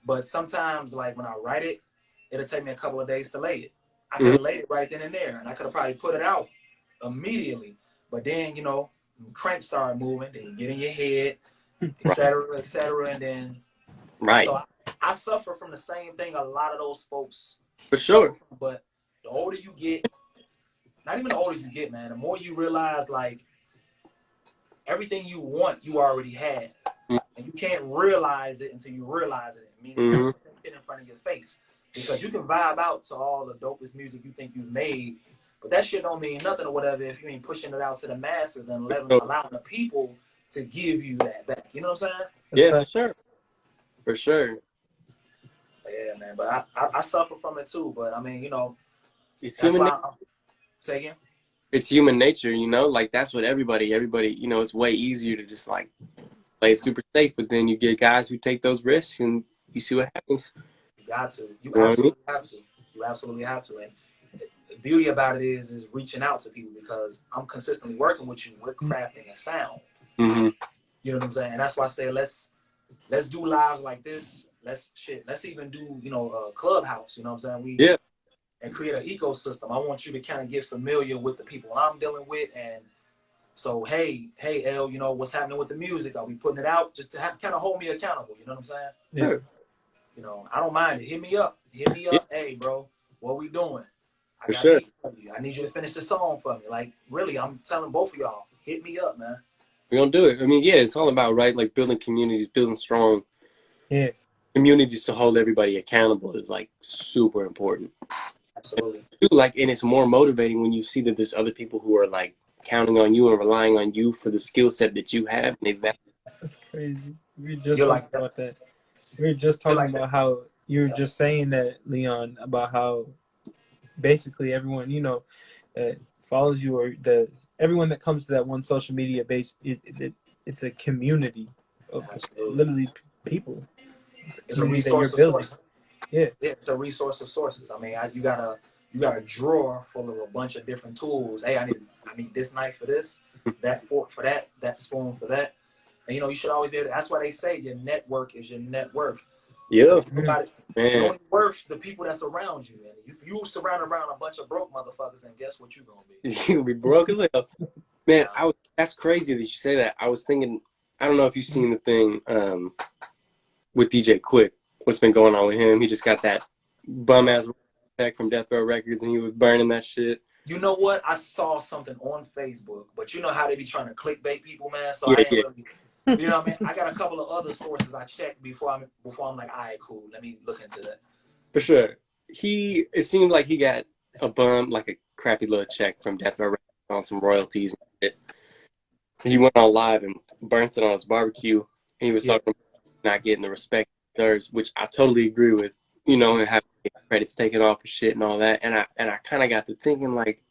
S1: But sometimes like when I write it, it'll take me a couple of days to lay it. I could have laid it right then and there, and I could have probably put it out immediately. But then, cranks start moving, then you get in your head, et cetera, and then so I suffer from the same thing a lot of those folks.
S3: For sure.
S1: But the older you get, not even the older you get, man, the more you realize like everything you want, you already have. And you can't realize it until you realize it. Meaning it in front of your face. Because you can vibe out to all the dopest music you think you've made, but that shit don't mean nothing or whatever if you ain't pushing it out to the masses and allowing the people to give you that back. You know what I'm saying?
S3: Yeah, for sure. For sure.
S1: Yeah, man. But I suffer from it too. But I mean,
S3: it's human nature.
S1: Say again?
S3: It's human nature, like that's what everybody, it's way easier to just like play it super safe, but then you get guys who take those risks and you see what happens.
S1: You got to. You absolutely have to. You absolutely have to. And the beauty about it is reaching out to people, because I'm consistently working with you. We're crafting a sound.
S3: Mm-hmm.
S1: You know what I'm saying? And that's why I say let's do lives like this. Let's even do, Clubhouse. You know what I'm saying? And create an ecosystem. I want you to kind of get familiar with the people I'm dealing with, and so hey L, what's happening with the music? Are we putting it out? Just to kind of hold me accountable. You know what I'm saying?
S2: Yeah.
S1: I don't mind it. Hit me up.
S3: Yeah.
S1: Hey, bro, what we doing? I
S3: For
S1: got
S3: sure.
S1: beats for you. I need you to finish the song for me. Like, really, I'm telling both of y'all, hit me up, man.
S3: We're gonna do it. I mean, yeah, it's all about, right, like building communities, building strong communities to hold everybody accountable is like super important.
S1: Absolutely.
S3: And it's more motivating when you see that there's other people who are like counting on you and relying on you for the skill set that you have. And
S2: That's crazy. We were just
S1: You're
S2: talking
S1: like
S2: about that. We were just talking
S1: like
S2: about how you were just saying that, Leon, about how basically everyone that follows you, or everyone that comes to that one social media base it's a community of literally people.
S1: It's a
S2: Community that you're
S1: resource of
S2: building.
S1: sources.
S2: Yeah.
S1: It's a resource of sources. I mean, you got a drawer full of a bunch of different tools. Hey, I need this knife for this, that fork for that spoon for that. And you should always be able to, that's why they say your network is your net worth.
S3: Yeah,
S1: You're only worth the people that's around you. And if you surround around a bunch of broke motherfuckers, then guess what you're gonna be?
S3: You'll be broke as hell. Man, that's crazy that you say that. I was thinking, I don't know if you've seen the thing with DJ Quick. What's been going on with him? He just got that bum ass check from Death Row Records, and he was burning that shit.
S1: You know what? I saw something on Facebook, but you know how they be trying to clickbait people, man. So
S3: Yeah,
S1: I ain't really. You know what I mean? I got a couple of other sources I checked before I'm like, all right, cool. Let me look into that.
S3: For sure. It seemed like he got a like a crappy little check from Death Row Records on some royalties and shit. He went on live and burnt it on his barbecue. And he was talking about not getting the respect he deserves, which I totally agree with. And having credits taken off and shit and all that. And I kind of got to thinking, like,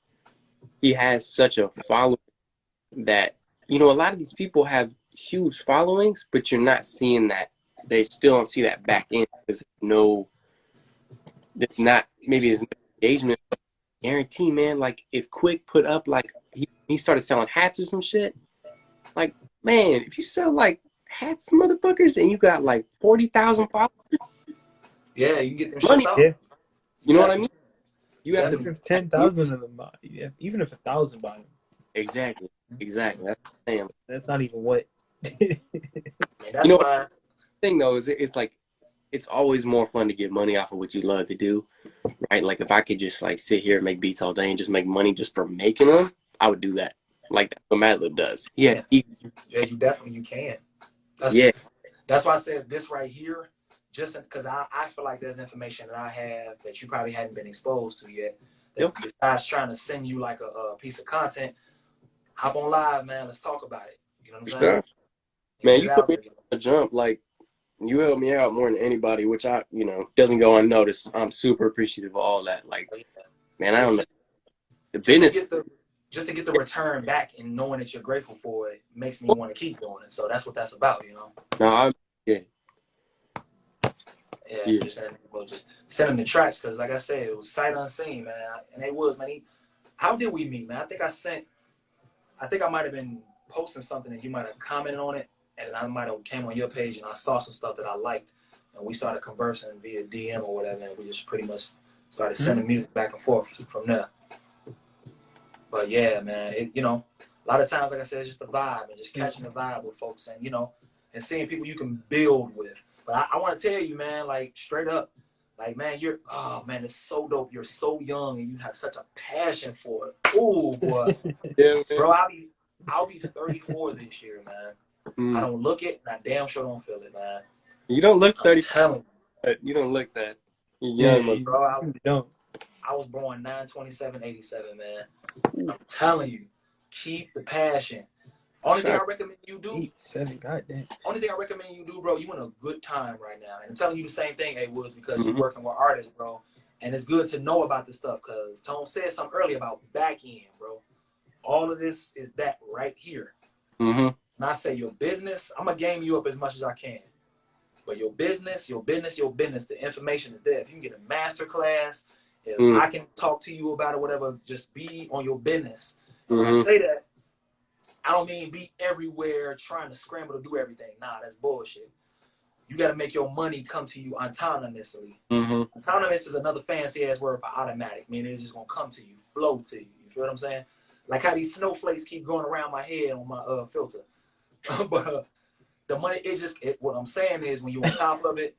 S3: he has such a following that, a lot of these people have huge followings, but you're not seeing that. They still don't see that back end because there's not maybe as much engagement. But I guarantee, man, like if Quick put up like he started selling hats or some shit, like, man, if you sell like hats, motherfuckers, and you got like 40,000 followers,
S1: yeah, you can get them
S3: money.
S1: shits out.
S2: Yeah.
S3: You know what I mean? You have
S2: Even
S3: to
S2: if 10,000 of them buy, even if 1,000 buy them,
S3: exactly. That's what I'm saying.
S2: that's not even what.
S1: And that's why.
S3: The thing though is it's like it's always more fun to get money off of what you love to do, right? Like if I could just like sit here and make beats all day and just make money just for making them, I would do that. Like that's what Madlib does. Yeah,
S1: you definitely can. That's why I said this right here, just because I feel like there's information that I have that you probably hadn't been exposed to yet. Besides trying to send you like a piece of content, hop on live, man. Let's talk about it. You know what I'm saying?
S3: Sure. Man, you put me on a jump. Like you helped me out more than anybody, which I, doesn't go unnoticed. I'm super appreciative of all that. Like, man, I don't know. The business.
S1: Just to get the return back and knowing that you're grateful for it makes me want to keep doing it. So that's what that's about,
S3: No,
S1: just send them the tracks because, like I said, it was sight unseen, man. And it was, man. How did we meet, man? I think I might have been posting something and you might have commented on it, and I might have came on your page and I saw some stuff that I liked, and we started conversing via DM or whatever, and we just pretty much started sending music back and forth from there. But yeah, man, a lot of times, like I said, it's just the vibe and just catching the vibe with folks and, and seeing people you can build with. But I want to tell you, man, like straight up, like, man, it's so dope. You're so young and you have such a passion for it. Ooh, boy.
S3: Yeah, man.
S1: Bro, I'll be 34 this year, man. I don't look it, and I damn sure don't feel it, man.
S3: You don't look 30.
S1: You
S3: don't look that. You're young,
S1: bro.
S2: You don't.
S1: I was born 9/27/87, man. I'm telling you, keep the passion. Only thing I recommend you do.
S2: 87, goddamn.
S1: Only thing I recommend you do, bro. You in a good time right now, and I'm telling you the same thing, A Woods, because you're working with artists, bro. And it's good to know about this stuff, because Tone said something earlier about back end, bro. All of this is that right here.
S3: Mm-hmm.
S1: And I say your business, I'm gonna game you up as much as I can. But your business, the information is there. If you can get a master class, If
S3: Mm.
S1: I can talk to you about it, whatever, just be on your business. And when I
S3: Mhm.
S1: say that, I don't mean be everywhere trying to scramble to do everything. Nah, that's bullshit. You got to make your money come to you autonomously.
S3: Mhm.
S1: Autonomous is another fancy ass word for automatic, meaning it's just gonna come to you, flow to you. You feel what I'm saying? Like how these snowflakes keep going around my head on my filter. But the money is just what I'm saying is when you're on top of it,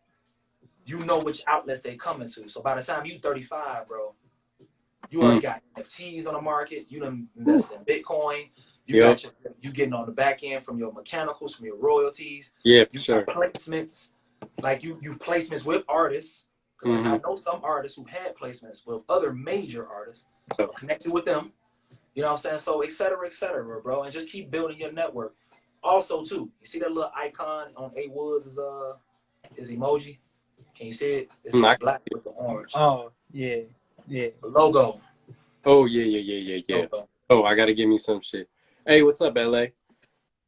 S1: you know which outlets they coming to. So by the time you 35, bro, you already got NFTs on the market. You done invested in Bitcoin. You
S3: Yep.
S1: got you getting on the back end from your mechanicals, from your royalties.
S3: Yeah, for
S1: You
S3: sure.
S1: got placements, like you've placements with artists. Because I know some artists who had placements with other major artists, so connected with them. You know what I'm saying? So et cetera, bro, and just keep building your network. Also, too, you see that little icon on A Woods is emoji. Can you see it? It's
S3: I-
S1: black with the orange.
S2: Oh, yeah. Yeah.
S1: The logo.
S3: Oh yeah.
S1: Logo.
S3: Oh, I gotta give me some shit. Hey, what's up, LA?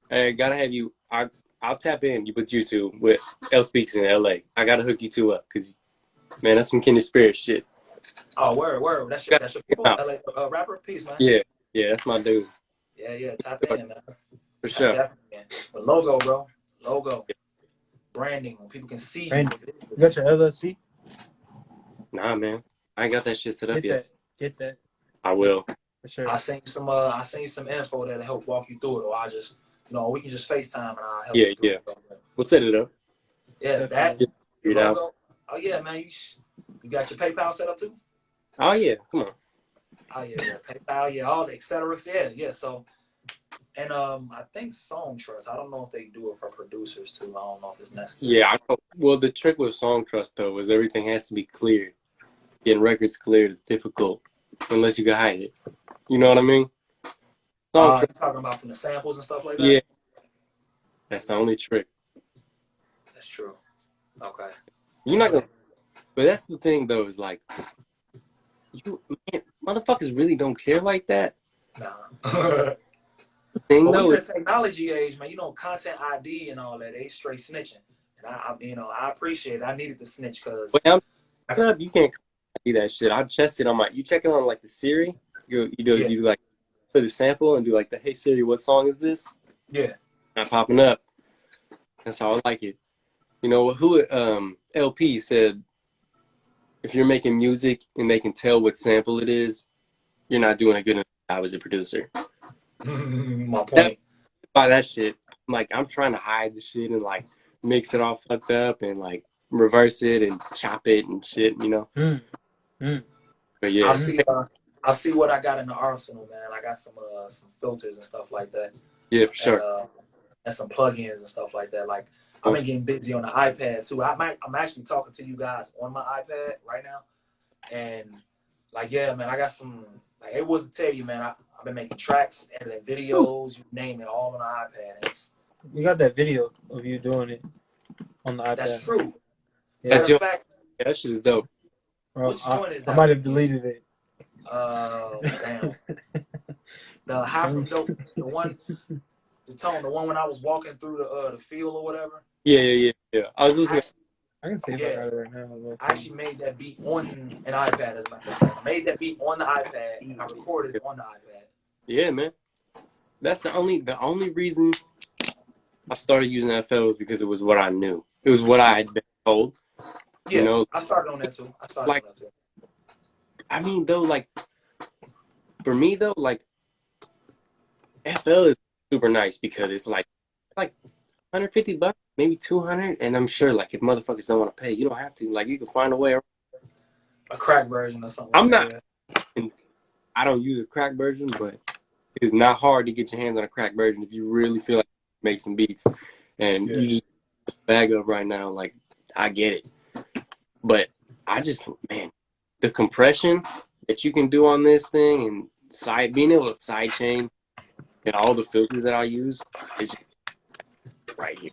S3: Hey, gotta have you. I'll tap in with you two with L Speaks in LA. I gotta hook you two up because, man, that's some kindred spirit shit.
S1: Oh, word. That's your people. LA, rapper, peace, man.
S3: Yeah, that's my dude
S1: Yeah. Tap in, man.
S3: for sure.
S1: Definitely, man. But logo, bro. Logo. Branding. When people can see
S2: Branding.
S1: you.
S2: You got your LLC?
S3: Nah, man, I ain't got that shit set up yet.
S2: Get that.
S3: I will.
S2: For sure.
S1: I sent you some info that'll help walk you through it, or I just, we can just FaceTime and I'll help you through it.
S3: We'll set it up.
S1: Yeah,
S2: Definitely.
S1: that
S3: Figure it out.
S1: logo. Oh yeah, man. You got your PayPal set up too?
S3: Oh yeah, come on.
S1: Oh yeah, PayPal, yeah, all the et cetera. Yeah. So, and I think Song Trust. I don't know if they do it for producers too. I don't know if it's necessary.
S3: Yeah, I know. Well, the trick with Song Trust though is everything has to be cleared. Getting records cleared is difficult unless you can hide it. You know what I mean? Song Trust.
S1: You're talking about from the samples and stuff like that?
S3: Yeah, that's the only trick.
S1: That's true. Okay.
S3: You're not gonna. But that's the thing though, is like, motherfuckers really don't care like that.
S1: Nah.
S3: The thing
S1: But
S3: though,
S1: we in the technology age, man. Content ID and all that. They straight snitching, and I appreciate it. I needed to snitch because
S3: you can't do that shit. I test it on you check it on like the Siri. You like put the sample and do like the hey Siri, what song is this?
S1: Yeah.
S3: Not popping up. That's how I like it. You know who LP said, if you're making music and they can tell what sample it is, you're not doing a good enough job as a producer.
S1: My point.
S3: By that shit, I'm trying to hide the shit and like mix it all fucked up and like reverse it and chop it and shit, you know. But yeah,
S1: I see what I got in the arsenal, man. I got some filters and stuff like that.
S3: Yeah, for sure.
S1: And some plugins and stuff like that. Like I've been getting busy on the iPad too. I'm actually talking to you guys on my iPad right now, and like man, I got some. Like it was to tell you, man. I've been making tracks, editing videos, you name it, all on the iPad.
S2: We got that video of you doing it on the iPad.
S1: That's true.
S2: Yeah.
S1: Matter of fact,
S3: that shit is dope.
S2: Bro,
S1: which joint is that?
S2: I might have deleted it.
S1: Damn. The High from Dope, the one when I was walking through the field or whatever.
S3: Yeah. I was listening.
S2: I can see it right now.
S1: I actually made that beat on an iPad. As a matter of fact, I made that beat on the iPad. I recorded it on the iPad.
S3: Yeah, man. That's the only reason I started using FL was because it was what I knew. It was what I had been told.
S1: Yeah,
S3: you know,
S1: I started on that too.
S3: I mean, though, like, for me, though, like, FL is super nice because it's like $150, maybe $200, and I'm sure, like, if motherfuckers don't want to pay, you don't have to. Like, you can find a way.
S1: A crack version or something.
S3: I'm not. I don't use a crack version, but it's not hard to get your hands on a crack version if you really feel like you make some beats, and you just bag up right now. Like, I get it, but man, the compression that you can do on this thing and being able to sidechain and all the filters that I use is just right here.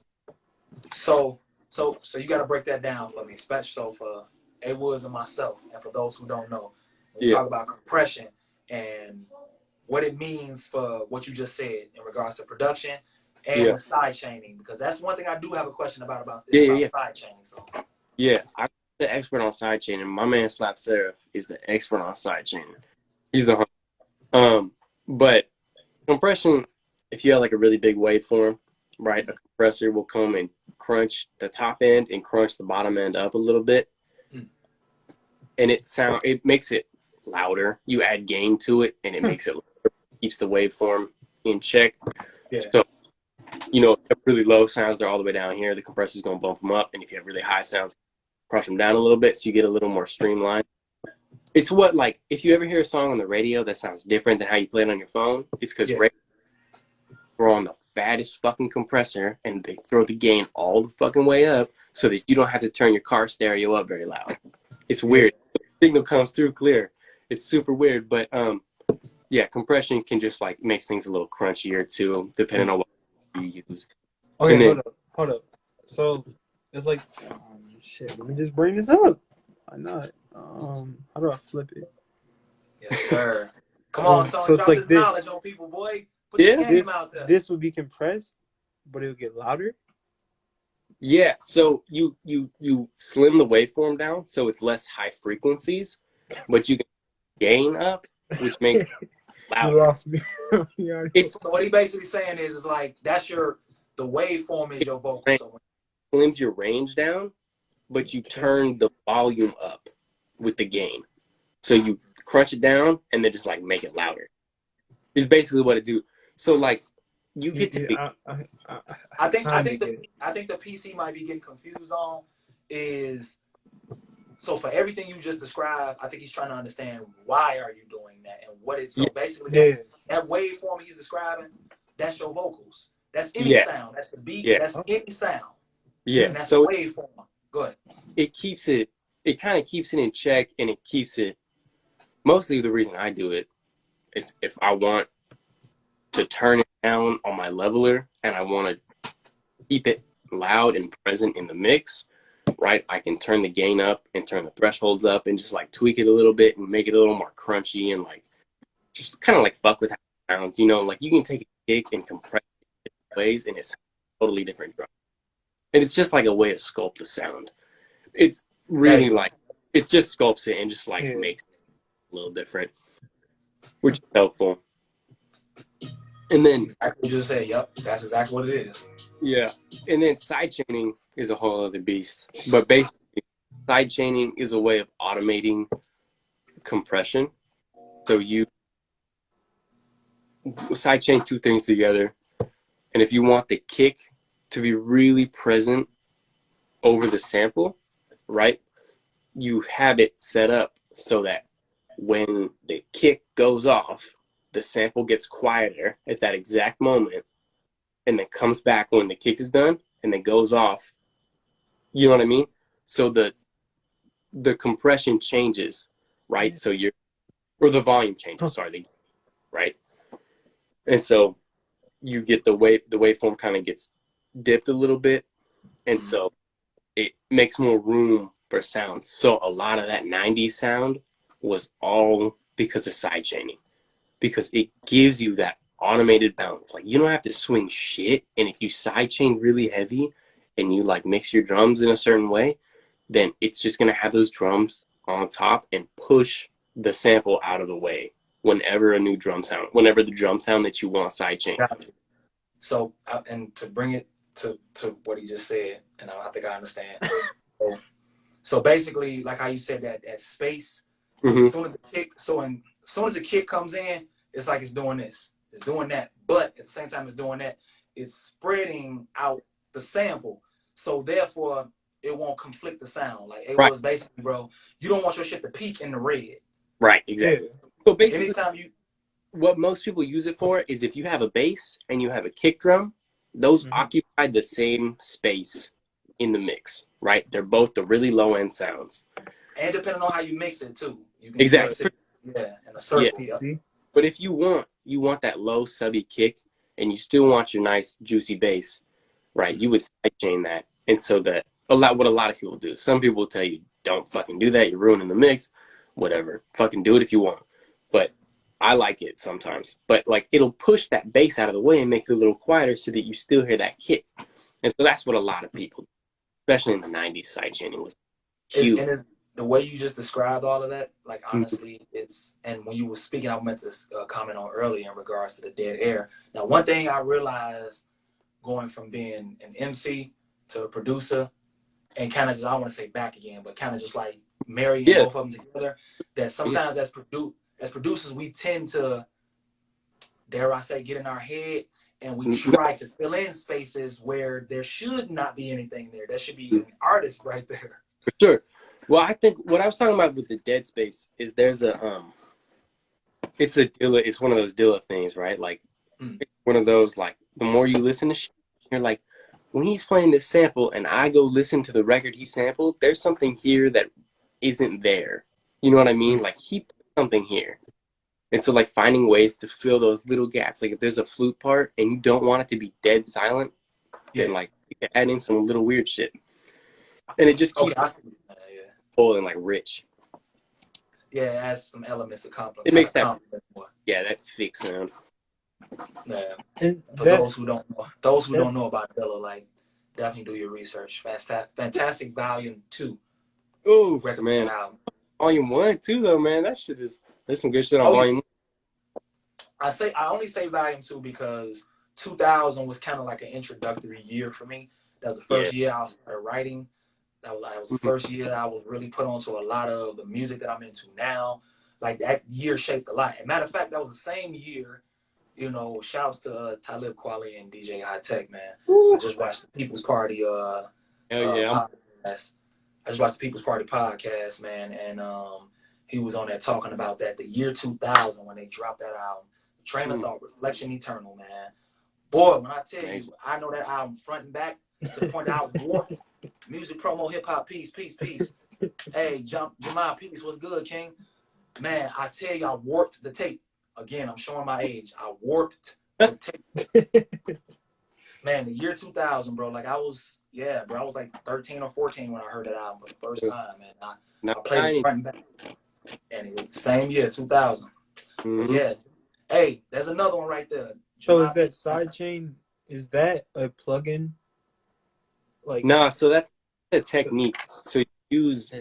S1: So you got to break that down for me, especially for A Woods and myself, and for those who don't know, when you talk about compression and what it means for what you just said in regards to production and the side chaining, because that's one thing I do have a question about side chaining. So
S3: yeah, I the expert on sidechaining. My man Slap Seraph is the expert on sidechaining. He's the but compression, if you have like a really big waveform, right, a compressor will come and crunch the top end and crunch the bottom end up a little bit. And it makes it louder. You add gain to it and it makes it louder, keeps the waveform in check.
S1: Yeah.
S3: So, you know, if you have really low sounds, they're all the way down here. The compressor's going to bump them up. And if you have really high sounds, crush them down a little bit so you get a little more streamlined. It's what, like, if you ever hear a song on the radio that sounds different than how you play it on your phone, it's because radio throw on the fattest fucking compressor and they throw the gain all the fucking way up so that you don't have to turn your car stereo up very loud. It's weird. The signal comes through clear. It's super weird, but yeah, compression can just like makes things a little crunchier too, depending on what you use.
S2: Okay,
S3: then,
S2: hold up. So it's like, shit. Let me just bring this up. Why not? How do I flip it?
S1: Yes, sir. Come on, son.
S2: So it's
S1: Drop
S2: like
S1: this
S2: this.
S1: knowledge on people, boy. Put the game out there.
S2: This would be compressed, but it would get louder.
S3: Yeah, so you slim the waveform down so it's less high frequencies, but you can gain up, which makes it louder.
S2: You lost me.
S1: So what he basically saying is like that's the waveform is your vocal. So
S3: Slims your range down, but you turn the volume up with the gain. So you crunch it down and then just like make it louder. It's basically what it do. So like you get to be.
S1: I think the PC might be getting confused on is so for everything you just described, I think he's trying to understand why are you doing that and what is so basically that waveform he's describing, that's your vocals. That's any sound. That's the beat. That's any sound.
S3: Yeah.
S1: And that's
S3: So
S1: the waveform. Go ahead.
S3: It kind of keeps it in check and it keeps it. Mostly the reason I do it is if I want to turn it down on my leveler and I want to keep it loud and present in the mix, right? I can turn the gain up and turn the thresholds up and just like tweak it a little bit and make it a little more crunchy and like just kind of like fuck with how it sounds, you know, like you can take a kick and compress it different ways and it's totally different drum. And it's just like a way to sculpt the sound. It's really like, it's just sculpts it and just like makes it a little different, which is helpful. And then
S1: exactly you just say, yep, that's exactly what it is.
S3: Yeah. And then sidechaining is a whole other beast. But basically, sidechaining is a way of automating compression. So you sidechain two things together. And if you want the kick to be really present over the sample, right, you have it set up so that when the kick goes off, the sample gets quieter at that exact moment and then comes back when the kick is done and then goes off. You know what I mean? So the compression changes, right? So or the volume changes, right? And so you get the waveform kind of gets dipped a little bit. And so it makes more room for sounds. So a lot of that 90s sound was all because of sidechaining. Because it gives you that automated bounce. Like you don't have to swing shit. And if you sidechain really heavy and you like mix your drums in a certain way, then it's just going to have those drums on top and push the sample out of the way whenever the drum sound that you want sidechain.
S1: So, and to bring it to what he just said, and I think I understand. So basically, like how you said that space, as soon as the kick comes in, it's like it's doing this, it's doing that, but at the same time it's doing that, it's spreading out the sample, so therefore it won't conflict the sound. Like it was basically, bro, you don't want your shit to peak in the red.
S3: Right, exactly. So basically,
S1: anytime
S3: what most people use it for is if you have a bass and you have a kick drum, those occupy the same space in the mix, right? They're both the really low end sounds.
S1: And depending on how you mix it too. You can
S3: exactly.
S1: Mix it, in a circle.
S3: But if you want that low subby kick and you still want your nice juicy bass, right? You would sidechain that. And so that what a lot of people do. Some people will tell you, don't fucking do that. You're ruining the mix. Whatever. Fucking do it if you want. But I like it sometimes. But like it'll push that bass out of the way and make it a little quieter so that you still hear that kick. And so that's what a lot of people, especially in the 90s, sidechaining was cute.
S1: The way you just described all of that, like
S3: Mm-hmm.
S1: honestly, and when you were speaking, I meant to comment on earlier in regards to the dead air. Now, one thing I realized going from being an MC to a producer, and kind of just, I don't want to say back again, but kind of just like marrying both of them together, that sometimes as producers, we tend to, dare I say, get in our head, and we try to fill in spaces where there should not be anything there. There should be an artist right there.
S3: For sure. Well, I think what I was talking about with the dead space is there's a it's a Dilla, it's one of those Dilla things, right? Like it's one of those, like, the more you listen to shit, you're like, when he's playing this sample and I go listen to the record he sampled, there's something here that isn't there. You know what I mean? Like, he put something here. And so, like, finding ways to fill those little gaps. Like, if there's a flute part and you don't want it to be dead silent, then, like, you can add in some little weird shit. And it just keeps full and, like, rich.
S1: Yeah, it adds some elements of compliment.
S3: It makes that, that thick sound.
S1: Yeah.
S2: And
S1: for those who don't know about Dilla, like, definitely do your research. Fantastic Volume 2.
S3: Oh,
S1: man.
S3: Volume 1 too, though, man. That shit is, there's some good shit on Volume 1.
S1: I only say Volume 2 because 2000 was kind of like an introductory year for me. That was the first year I started writing. That was the first year I was really put onto a lot of the music that I'm into now. Like, that year shaped a lot. And matter of fact, that was the same year, you know, shouts to Talib Kweli and DJ High Tech, man. I just watched the People's Party podcast. I just watched the People's Party podcast, man, and he was on there talking about that, the year 2000 when they dropped that album, Train of Thought, Reflection Eternal, man. Boy, when I tell you, I know that album front and back to the point out warped. Music promo, hip hop, peace. Hey, Jamal, peace, what's good, King? Man, I tell you, I warped the tape. Again, I'm showing my age. I warped the tape. Man, the year 2000, bro. Like, I was like 13 or 14 when I heard that album for the first time, man. I played it front and back. And it was the same year, 2000. Yeah. Hey, there's another one right there.
S2: So is that Sidechain, is that a plugin? Like,
S3: nah, so that's a technique. So you use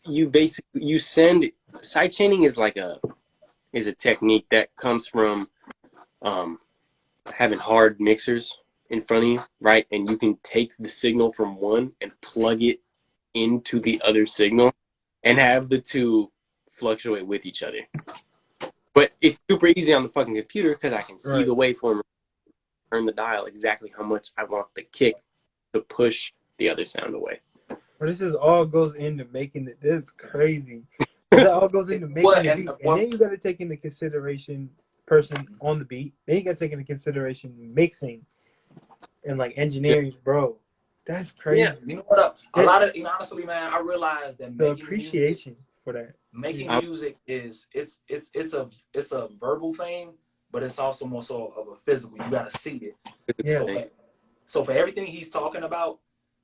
S3: you send sidechaining is a technique that comes from having hard mixers in front of you, right? And you can take the signal from one and plug it into the other signal and have the two fluctuate with each other. But it's super easy on the fucking computer because I can see the waveform, turn the dial exactly how much I want the kick to push the other sound away.
S2: But this is all goes into making it. This is crazy. That all goes into making the beat, and then you got to take into consideration person on the beat. Then you got to take into consideration mixing and like engineering, bro. That's crazy.
S1: Yeah, you know what? A lot of, honestly, man, I realized that
S2: the appreciation for that.
S1: Making music is it's a verbal thing, but it's also more so of a physical. You got to see it.
S3: Yeah.
S1: So for everything he's talking about,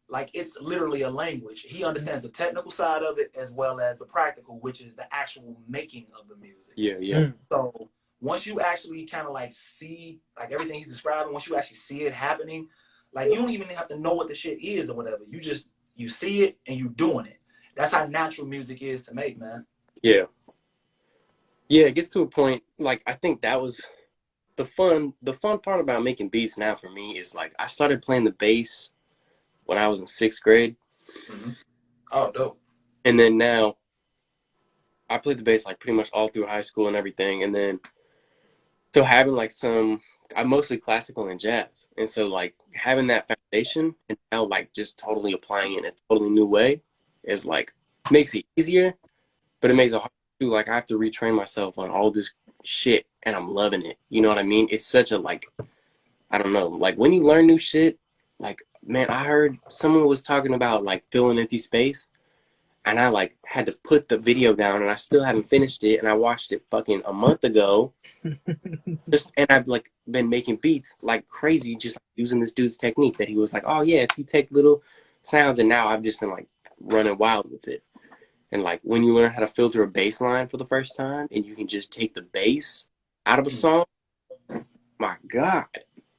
S1: like, it's literally a language. He understands the technical side of it as well as the practical, which is the actual making of the music.
S3: Yeah.
S1: So once you actually kind of like see like everything he's describing, once you actually see it happening, like, you don't even have to know what the shit is or whatever. You see it and you doing it. That's how natural music is to make, man.
S3: Yeah. Yeah, it gets to a point, like, I think that was the fun part about making beats now for me is, like, I started playing the bass when I was in 6th grade.
S1: Mm-hmm. Oh, dope.
S3: And then now I played the bass, like, pretty much all through high school and everything. And then so having, like, I'm mostly classical and jazz. And so, like, having that foundation and now, like, just totally applying it in a totally new way is, like, makes it easier, but it makes it hard too. Like, I have to retrain myself on all this shit, and I'm loving it. You know what I mean? It's such a, like, I don't know. Like, when you learn new shit, like, man, I heard someone was talking about, like, filling empty space, and I, like, had to put the video down, and I still haven't finished it, and I watched it fucking a month ago. And I've, like, been making beats like crazy, just, like, using this dude's technique that he was like, oh, yeah, if you take little sounds, and now I've just been, like, running wild with it. And, like, when you learn how to filter a bass line for the first time and you can just take the bass out of a song, my God,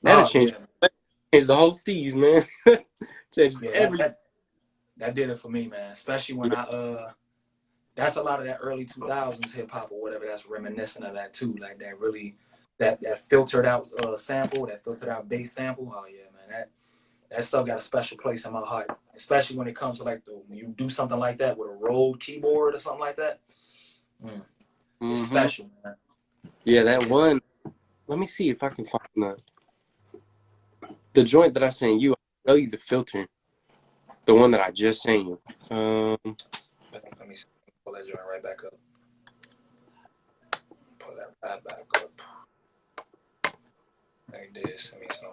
S3: that'll change the whole steez, man. Changes everything.
S1: that did it for me, man. Especially when that's a lot of that early 2000s hip hop or whatever. That's reminiscent of that too. Like that really, that filtered out sample, that filtered out bass sample. Oh yeah, man, that stuff got a special place in my heart. Especially when it comes to like when you do something like that with a rolled keyboard or something like that. It's special, man.
S3: Yeah, that one. Let me see if I can find the joint that I sent you. I'll tell you the filter. The one that I just sent you.
S1: Let me pull that joint right back up. Pull that right back up. Like this. Let me see.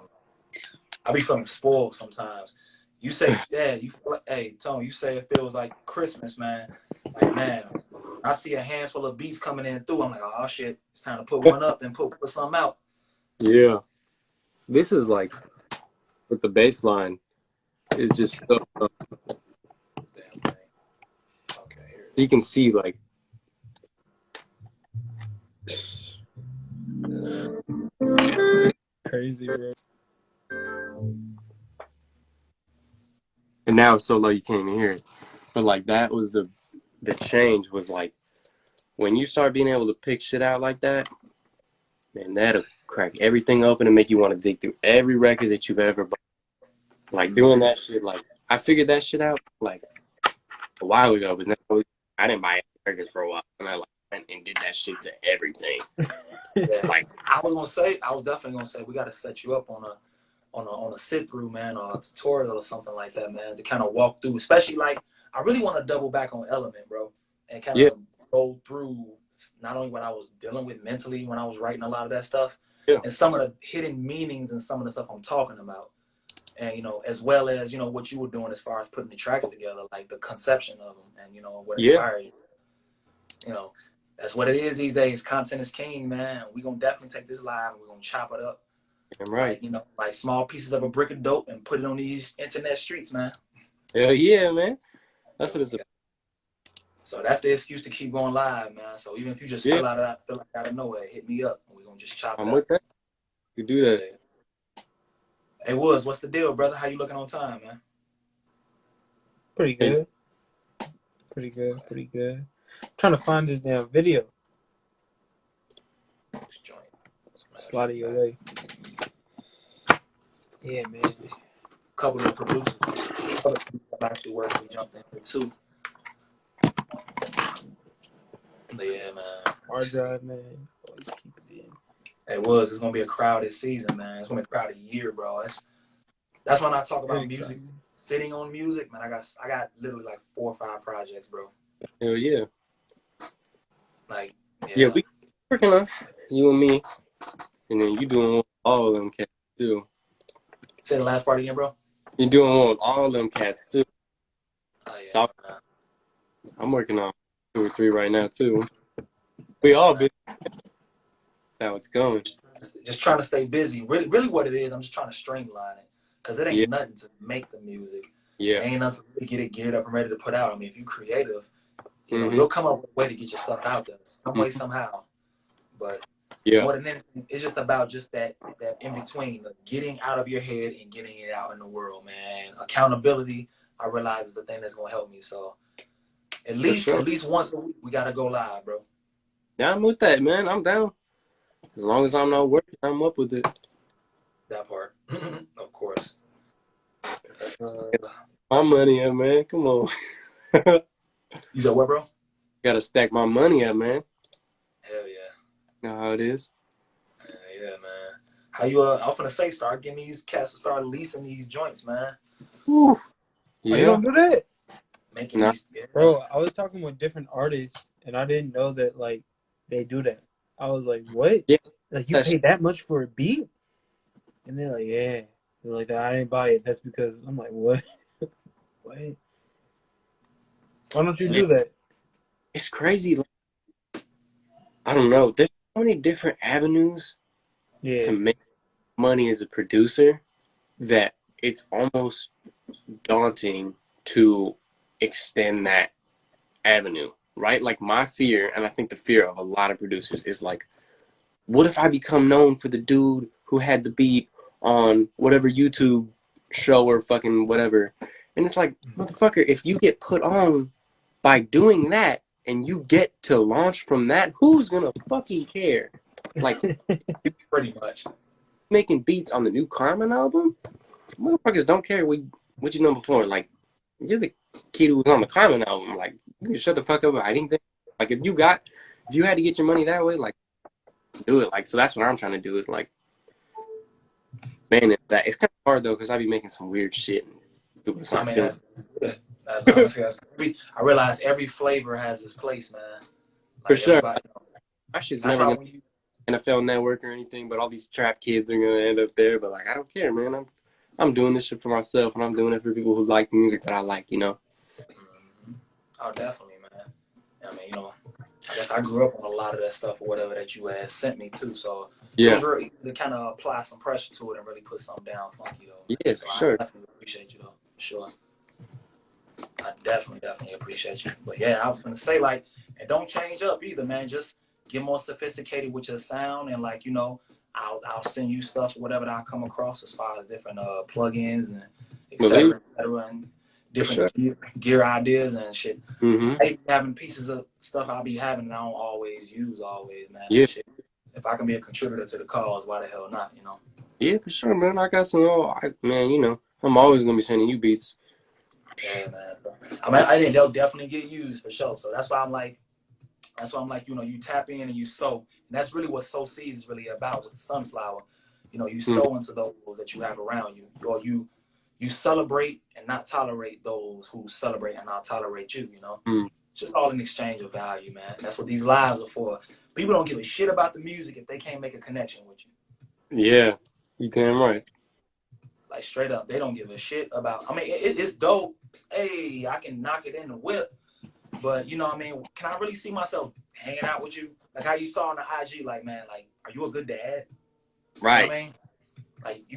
S1: I be feeling spoiled sometimes. You say, yeah, you feel like, hey, Tony, you say it feels like Christmas, man. Like, man, I see a handful of beats coming in through. I'm like, oh shit, it's time to put one up and put something out.
S3: Yeah. This is like, with the bass line, is just so.
S1: Damn thing. Okay, here.
S3: You can see, like.
S2: Crazy, bro.
S3: And now it's so low you can't even hear it. But like that was the change was like when you start being able to pick shit out like that, man, that'll crack everything open and make you want to dig through every record that you've ever bought. Like doing that shit, like I figured that shit out like a while ago, but now I didn't buy records for a while, and I like went and did that shit to everything.
S1: Yeah, like I was definitely gonna say we got to set you up on a sit through, man, or a tutorial or something like that, man, to kind of walk through. Especially like I really want to double back on Element, bro, and kind of go through not only what I was dealing with mentally when I was writing a lot of that stuff, and some of the hidden meanings and some of the stuff I'm talking about, and you know, as well as you know what you were doing as far as putting the tracks together, like the conception of them, and you know what inspired you. You know, that's what it is these days. Content is king, man. We're gonna definitely take this live and we're gonna chop it up.
S3: Right.
S1: Like, you know, like small pieces of a brick of dope and put it on these internet streets, man.
S3: Hell yeah, man. That's what it's about.
S1: So that's the excuse to keep going live, man. So even if you just feel like out of nowhere, hit me up and we're gonna just chop it up.
S3: I'm with that. You do that.
S1: Hey Woods, what's the deal, brother? How you looking on time, man?
S2: Pretty good. Pretty good. I'm trying to find this damn video. Slide your way. Yeah, man.
S1: A couple of producers. Actually working, we jumped in too. But yeah, man.
S2: Hard drive, man. Always keep it in.
S1: It's gonna be a crowded season, man. It's gonna be a crowded year, bro. That's when I talk about music, sitting on music, man. I got literally like 4 or 5 projects, bro.
S3: Hell yeah.
S1: Like
S3: yeah, we working on you and me, and then you doing all of them cats too.
S1: Say the last part again, bro.
S3: You're doing one with all of them cats too.
S1: Oh, yeah,
S3: so I'm working on 2 or 3 right now too. We all busy. How it's going.
S1: Just trying to stay busy. Really, what it is, I'm just trying to streamline it because it ain't nothing to make the music.
S3: Yeah.
S1: It ain't nothing to really get it geared up and ready to put out. I mean, if you're creative, you know, you'll come up with a way to get your stuff out there, some way, somehow. But more than anything, it's just about just that in between, getting out of your head and getting it out in the world, man. Accountability, I realize, is the thing that's gonna help me. So at least once a week, we gotta go live, bro.
S3: Yeah, I'm with that, man. I'm down. As long as I'm not working, I'm up with it.
S1: That part, of course.
S3: My money up, man. Come on.
S1: You said what, bro?
S3: Gotta stack my money up, man.
S1: Hell yeah.
S3: Know how it is?
S1: Yeah, man. How you? I'm finna say, start getting these cats to start leasing these joints, man.
S2: Whew. Yeah. Oh, you don't do that,
S1: these,
S2: bro. I was talking with different artists, and I didn't know that like they do that. I was like, what?
S3: Yeah.
S2: Like you pay that much for a beat? And they're like, yeah. They're like, I didn't buy it. That's because I'm like, what? What? Why don't you do that?
S3: It's crazy. I don't know. There's so many different avenues to make money as a producer that it's almost daunting to extend that avenue, right? Like my fear, and I think the fear of a lot of producers is like, what if I become known for the dude who had the beat on whatever YouTube show or fucking whatever, And it's like, motherfucker, if you get put on by doing that and you get to launch from that, who's gonna fucking care? Like,
S1: Pretty much.
S3: making beats on the new Carmen album, motherfuckers don't care what you know before. Like, you're the kid who was on the Carmen album. Like, you can shut the fuck up about anything. Like, if you had to get your money that way, like, do it. Like, so that's what I'm trying to do is like, man, it's kind of hard though because I be making some weird shit.
S1: I mean, that's honestly, I realize every flavor has its place, man. Like,
S3: for sure.
S1: everybody-
S3: My shit's
S1: That's
S3: never
S1: why
S3: gonna be NFL Network or anything, but all these trap kids are gonna end up there. But like, I don't care, man. I'm doing this shit for myself, and I'm doing it for people who like the music that I like. You know.
S1: Oh, definitely, man. I mean, you know, I guess I grew up on a lot of that stuff or whatever that you had sent me to, so it was really to kind of apply some pressure to it and really put something down funky though.
S3: Yeah,
S1: so
S3: for sure.
S1: I definitely appreciate you though, for sure. I definitely appreciate you. But yeah, I was gonna say like, and don't change up either, man. Just get more sophisticated with your sound and like, you know, I'll send you stuff, whatever that I come across as far as different plugins and et cetera, and different gear ideas and shit.
S3: Mm-hmm.
S1: I be having pieces of stuff I'll be having and I don't always use, man.
S3: Yeah.
S1: Shit. If I can be a contributor to the cause, why the hell not, you know?
S3: Yeah, for sure, man. I got some, man, you know, I'm always going to be sending you beats.
S1: Yeah, man. So, I mean, I think they'll definitely get used for sure. So that's why I'm like, you know, you tap in and you sow. And that's really what Sow Seeds is really about with Sunflower. You know, you sow into those that you have around you. Or you celebrate and not tolerate those who celebrate and not tolerate you, you know? It's just all an exchange of value, man. That's what these lives are for. People don't give a shit about the music if they can't make a connection with you.
S3: Yeah, you damn right.
S1: Like, straight up, they don't give a shit about... I mean, it's dope. Hey, I can knock it in the whip. But, you know what I mean? Can I really see myself hanging out with you? Like how you saw on the IG, like, man, like, are you a good dad?
S3: Right.
S1: You know what I mean? Like, you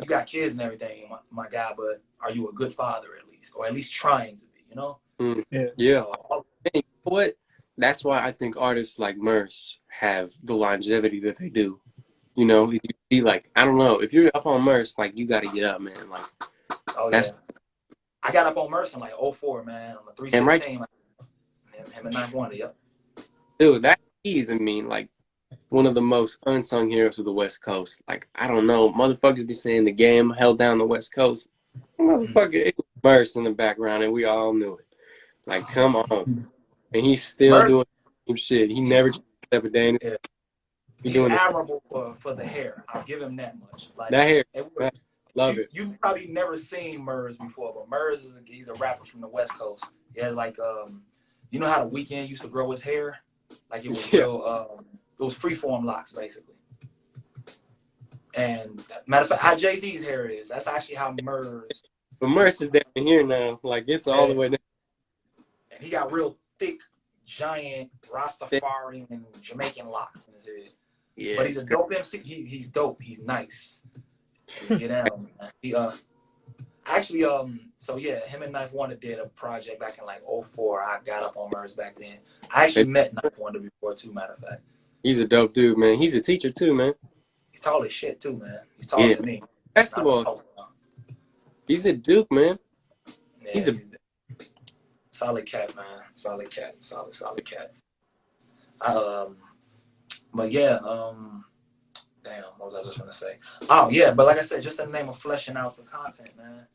S1: got kids and everything, my guy, but are you a good father at least? Or at least trying to be, you know?
S3: Yeah. Hey, you know what? That's why I think artists like Murs have the longevity that they do. You know, you see, like, I don't know, if you're up on Murs, like, you got to get up, man. Like,
S1: yeah. I got up on Murs in like 04, man, on the 316. Him and 9 yep.
S3: Dude, that is, I mean, like, one of the most unsung heroes of the West Coast. Like, I don't know, motherfuckers be saying the game held down the West Coast. Motherfucker, it was Murs in the background, and we all knew it. Like, come on. And he's still doing the same shit. He never step a day.
S1: Yeah. He's admirable for the hair. I'll give him that much. Like,
S3: that hair, love it.
S1: You've probably never seen Murs before, but Murs he's a rapper from the West Coast. He has like, you know how The Weeknd used to grow his hair? Like it was real, it was freeform locks basically. And matter of fact, how Jay-Z's hair is, that's actually how Murs.
S3: But Murs is down here now. Like it's all the way down.
S1: And he got real thick, giant Rastafarian and Jamaican locks in his head. Yeah, but he's a dope MC. He's dope. He's nice. Get down, man. He actually so yeah, him and Knife Wonder did a project back in like 04. I got up on Murs back then. I actually met Knife Wonder before too, matter of fact.
S3: He's a dope dude, man. He's a teacher too, man.
S1: He's tall as shit too, man. He's taller than me.
S3: Basketball. He's a Duke, man.
S1: Yeah,
S3: he's a
S1: solid cat, man. Solid cat. Solid cat. But yeah, damn, what was I just gonna say? Oh yeah, but like I said, just in the name of fleshing out the content, man,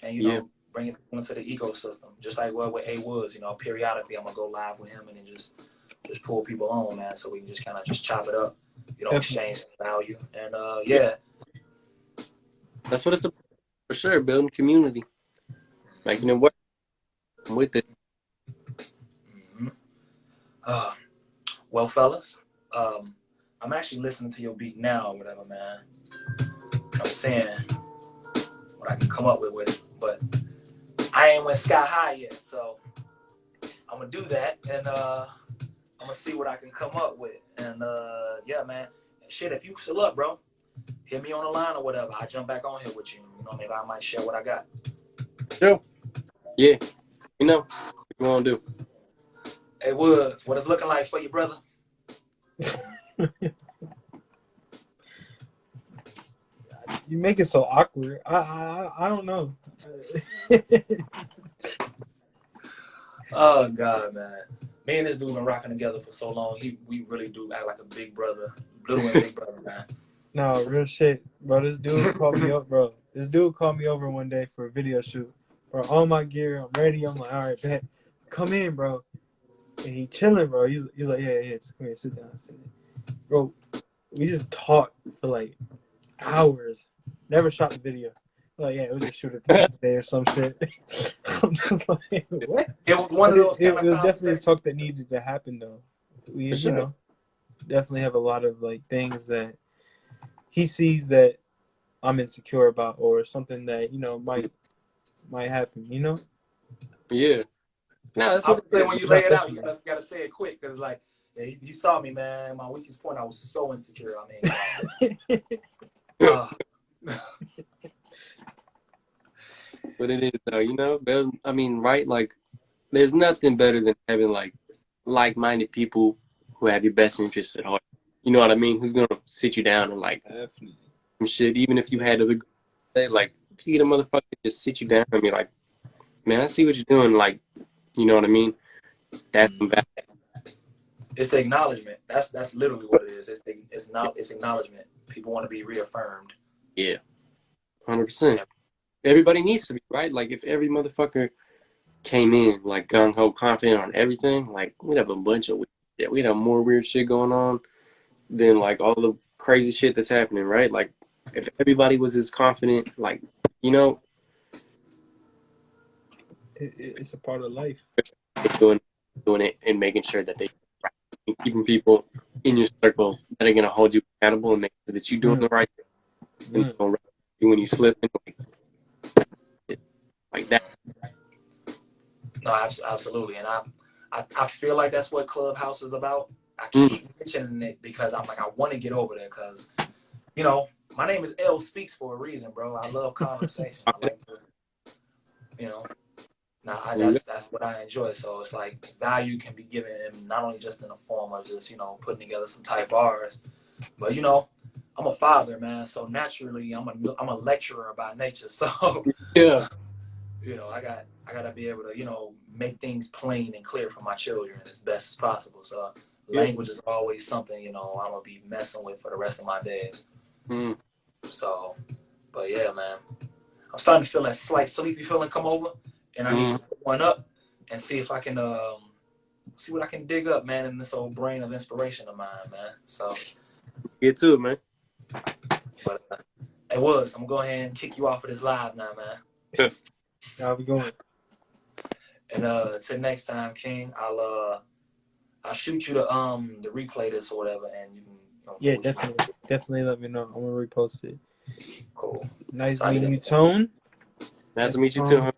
S1: and you know, bring it into the ecosystem, just like what with A Woods, you know, periodically I'm gonna go live with him and then just pull people on, man, so we can just kind of just chop it up, you know, exchange value, and yeah,
S3: that's what it's for sure, building community, making it work. I'm with it.
S1: Well, fellas. I'm actually listening to your beat now or whatever, man. I'm saying what I can come up with it, but I ain't went sky high yet, so I'm gonna do that and I'm gonna see what I can come up with. And yeah, man. Shit, if you still up, bro, hit me on the line or whatever. I'll jump back on here with you. You know, maybe I might share what I got.
S3: Sure. Yeah. You know, what you wanna do?
S1: Hey Woods, what it's looking like for you, brother?
S2: You make it so awkward. I don't know.
S1: Oh God, man. Me and this dude been rocking together for so long. We really do act like a big brother, little and big brother, man.
S2: No, real shit, bro. This dude called me up, bro. This dude called me over one day for a video shoot. Bro, all my gear, I'm ready. I'm like, all right, bet. Come in, bro. And he chilling, bro. He's like, yeah, just come here, sit down. Bro, we just talked for like hours. Never shot the video. Like, yeah, we'll just shoot it the next day or some shit. I'm just like, what?
S1: It was one of those.
S2: It
S1: kind
S2: was
S1: of
S2: definitely a
S1: conversations.
S2: talk that needed to happen, though. We,
S3: For sure.
S2: you know, definitely have a lot of like things that he sees that I'm insecure about, or something that might happen.
S3: Yeah. No, that's
S1: I
S3: what
S1: would say
S3: it
S1: when
S3: is.
S1: you lay it out, you gotta say it quick because like yeah, he saw me, man. My weakest point, I was so insecure. I mean, uh,
S3: But it is though, But, I mean, right? Like, there's nothing better than having like-minded people who have your best interests at heart. You know what I mean? Who's gonna sit you down and like
S2: Definitely.
S3: some shit, even if you had other like to get a motherfucker to just sit you down and be like, man, I see what you're doing. Like, you know what I mean? That's bad.
S1: it's the acknowledgement. That's literally what it is. It's acknowledgement. People want to be reaffirmed.
S3: Yeah, 100%. Everybody needs to be right. Like, if every motherfucker came in like gung ho confident on everything, like we'd have a bunch of weird shit. We'd have more weird shit going on than like all the crazy shit that's happening, right? Like, if everybody was as confident, like, you know,
S2: It's a part of life.
S3: doing it and making sure that they and keeping people in your circle that are gonna hold you accountable and make sure that you're doing the right thing. And don't when you slip like that.
S1: No, absolutely, and I feel like that's what Clubhouse is about. I keep mentioning it because I'm like I want to get over there because my name is L Speaks for a reason, bro. I love conversation. I like that's what I enjoy. So it's like value can be given not only just in the form of just putting together some tight bars, but I'm a father, man. So naturally I'm a lecturer by nature. So
S3: Yeah.
S1: I gotta be able to make things plain and clear for my children as best as possible. So language is always something I'm gonna be messing with for the rest of my days. So, but yeah, man, I'm starting to feel that slight sleepy feeling come over, and I need to put one up and see if I can see what I can dig up, man, in this old brain of inspiration of mine, man. So
S3: get to it, man.
S1: But hey, Woods, I'm gonna go ahead and kick you off of this live now, man.
S2: How we going?
S1: And till next time, King, I'll shoot you the replay this or whatever, and you can.
S2: Yeah, definitely let me know. I'm gonna repost it.
S1: Cool.
S2: Nice meeting you, Tone.
S3: Nice to meet you too, huh?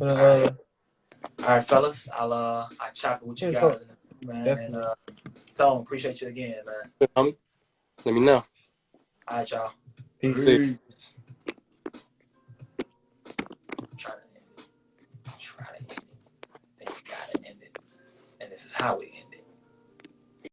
S1: All right, fellas. I'll chop it with you guys, man.
S2: Definitely.
S1: And Tone, appreciate you again, man.
S3: Homie. Let me know.
S1: All right, y'all.
S2: Peace.
S1: Try to end it. Then you gotta end it. And this is how we end it.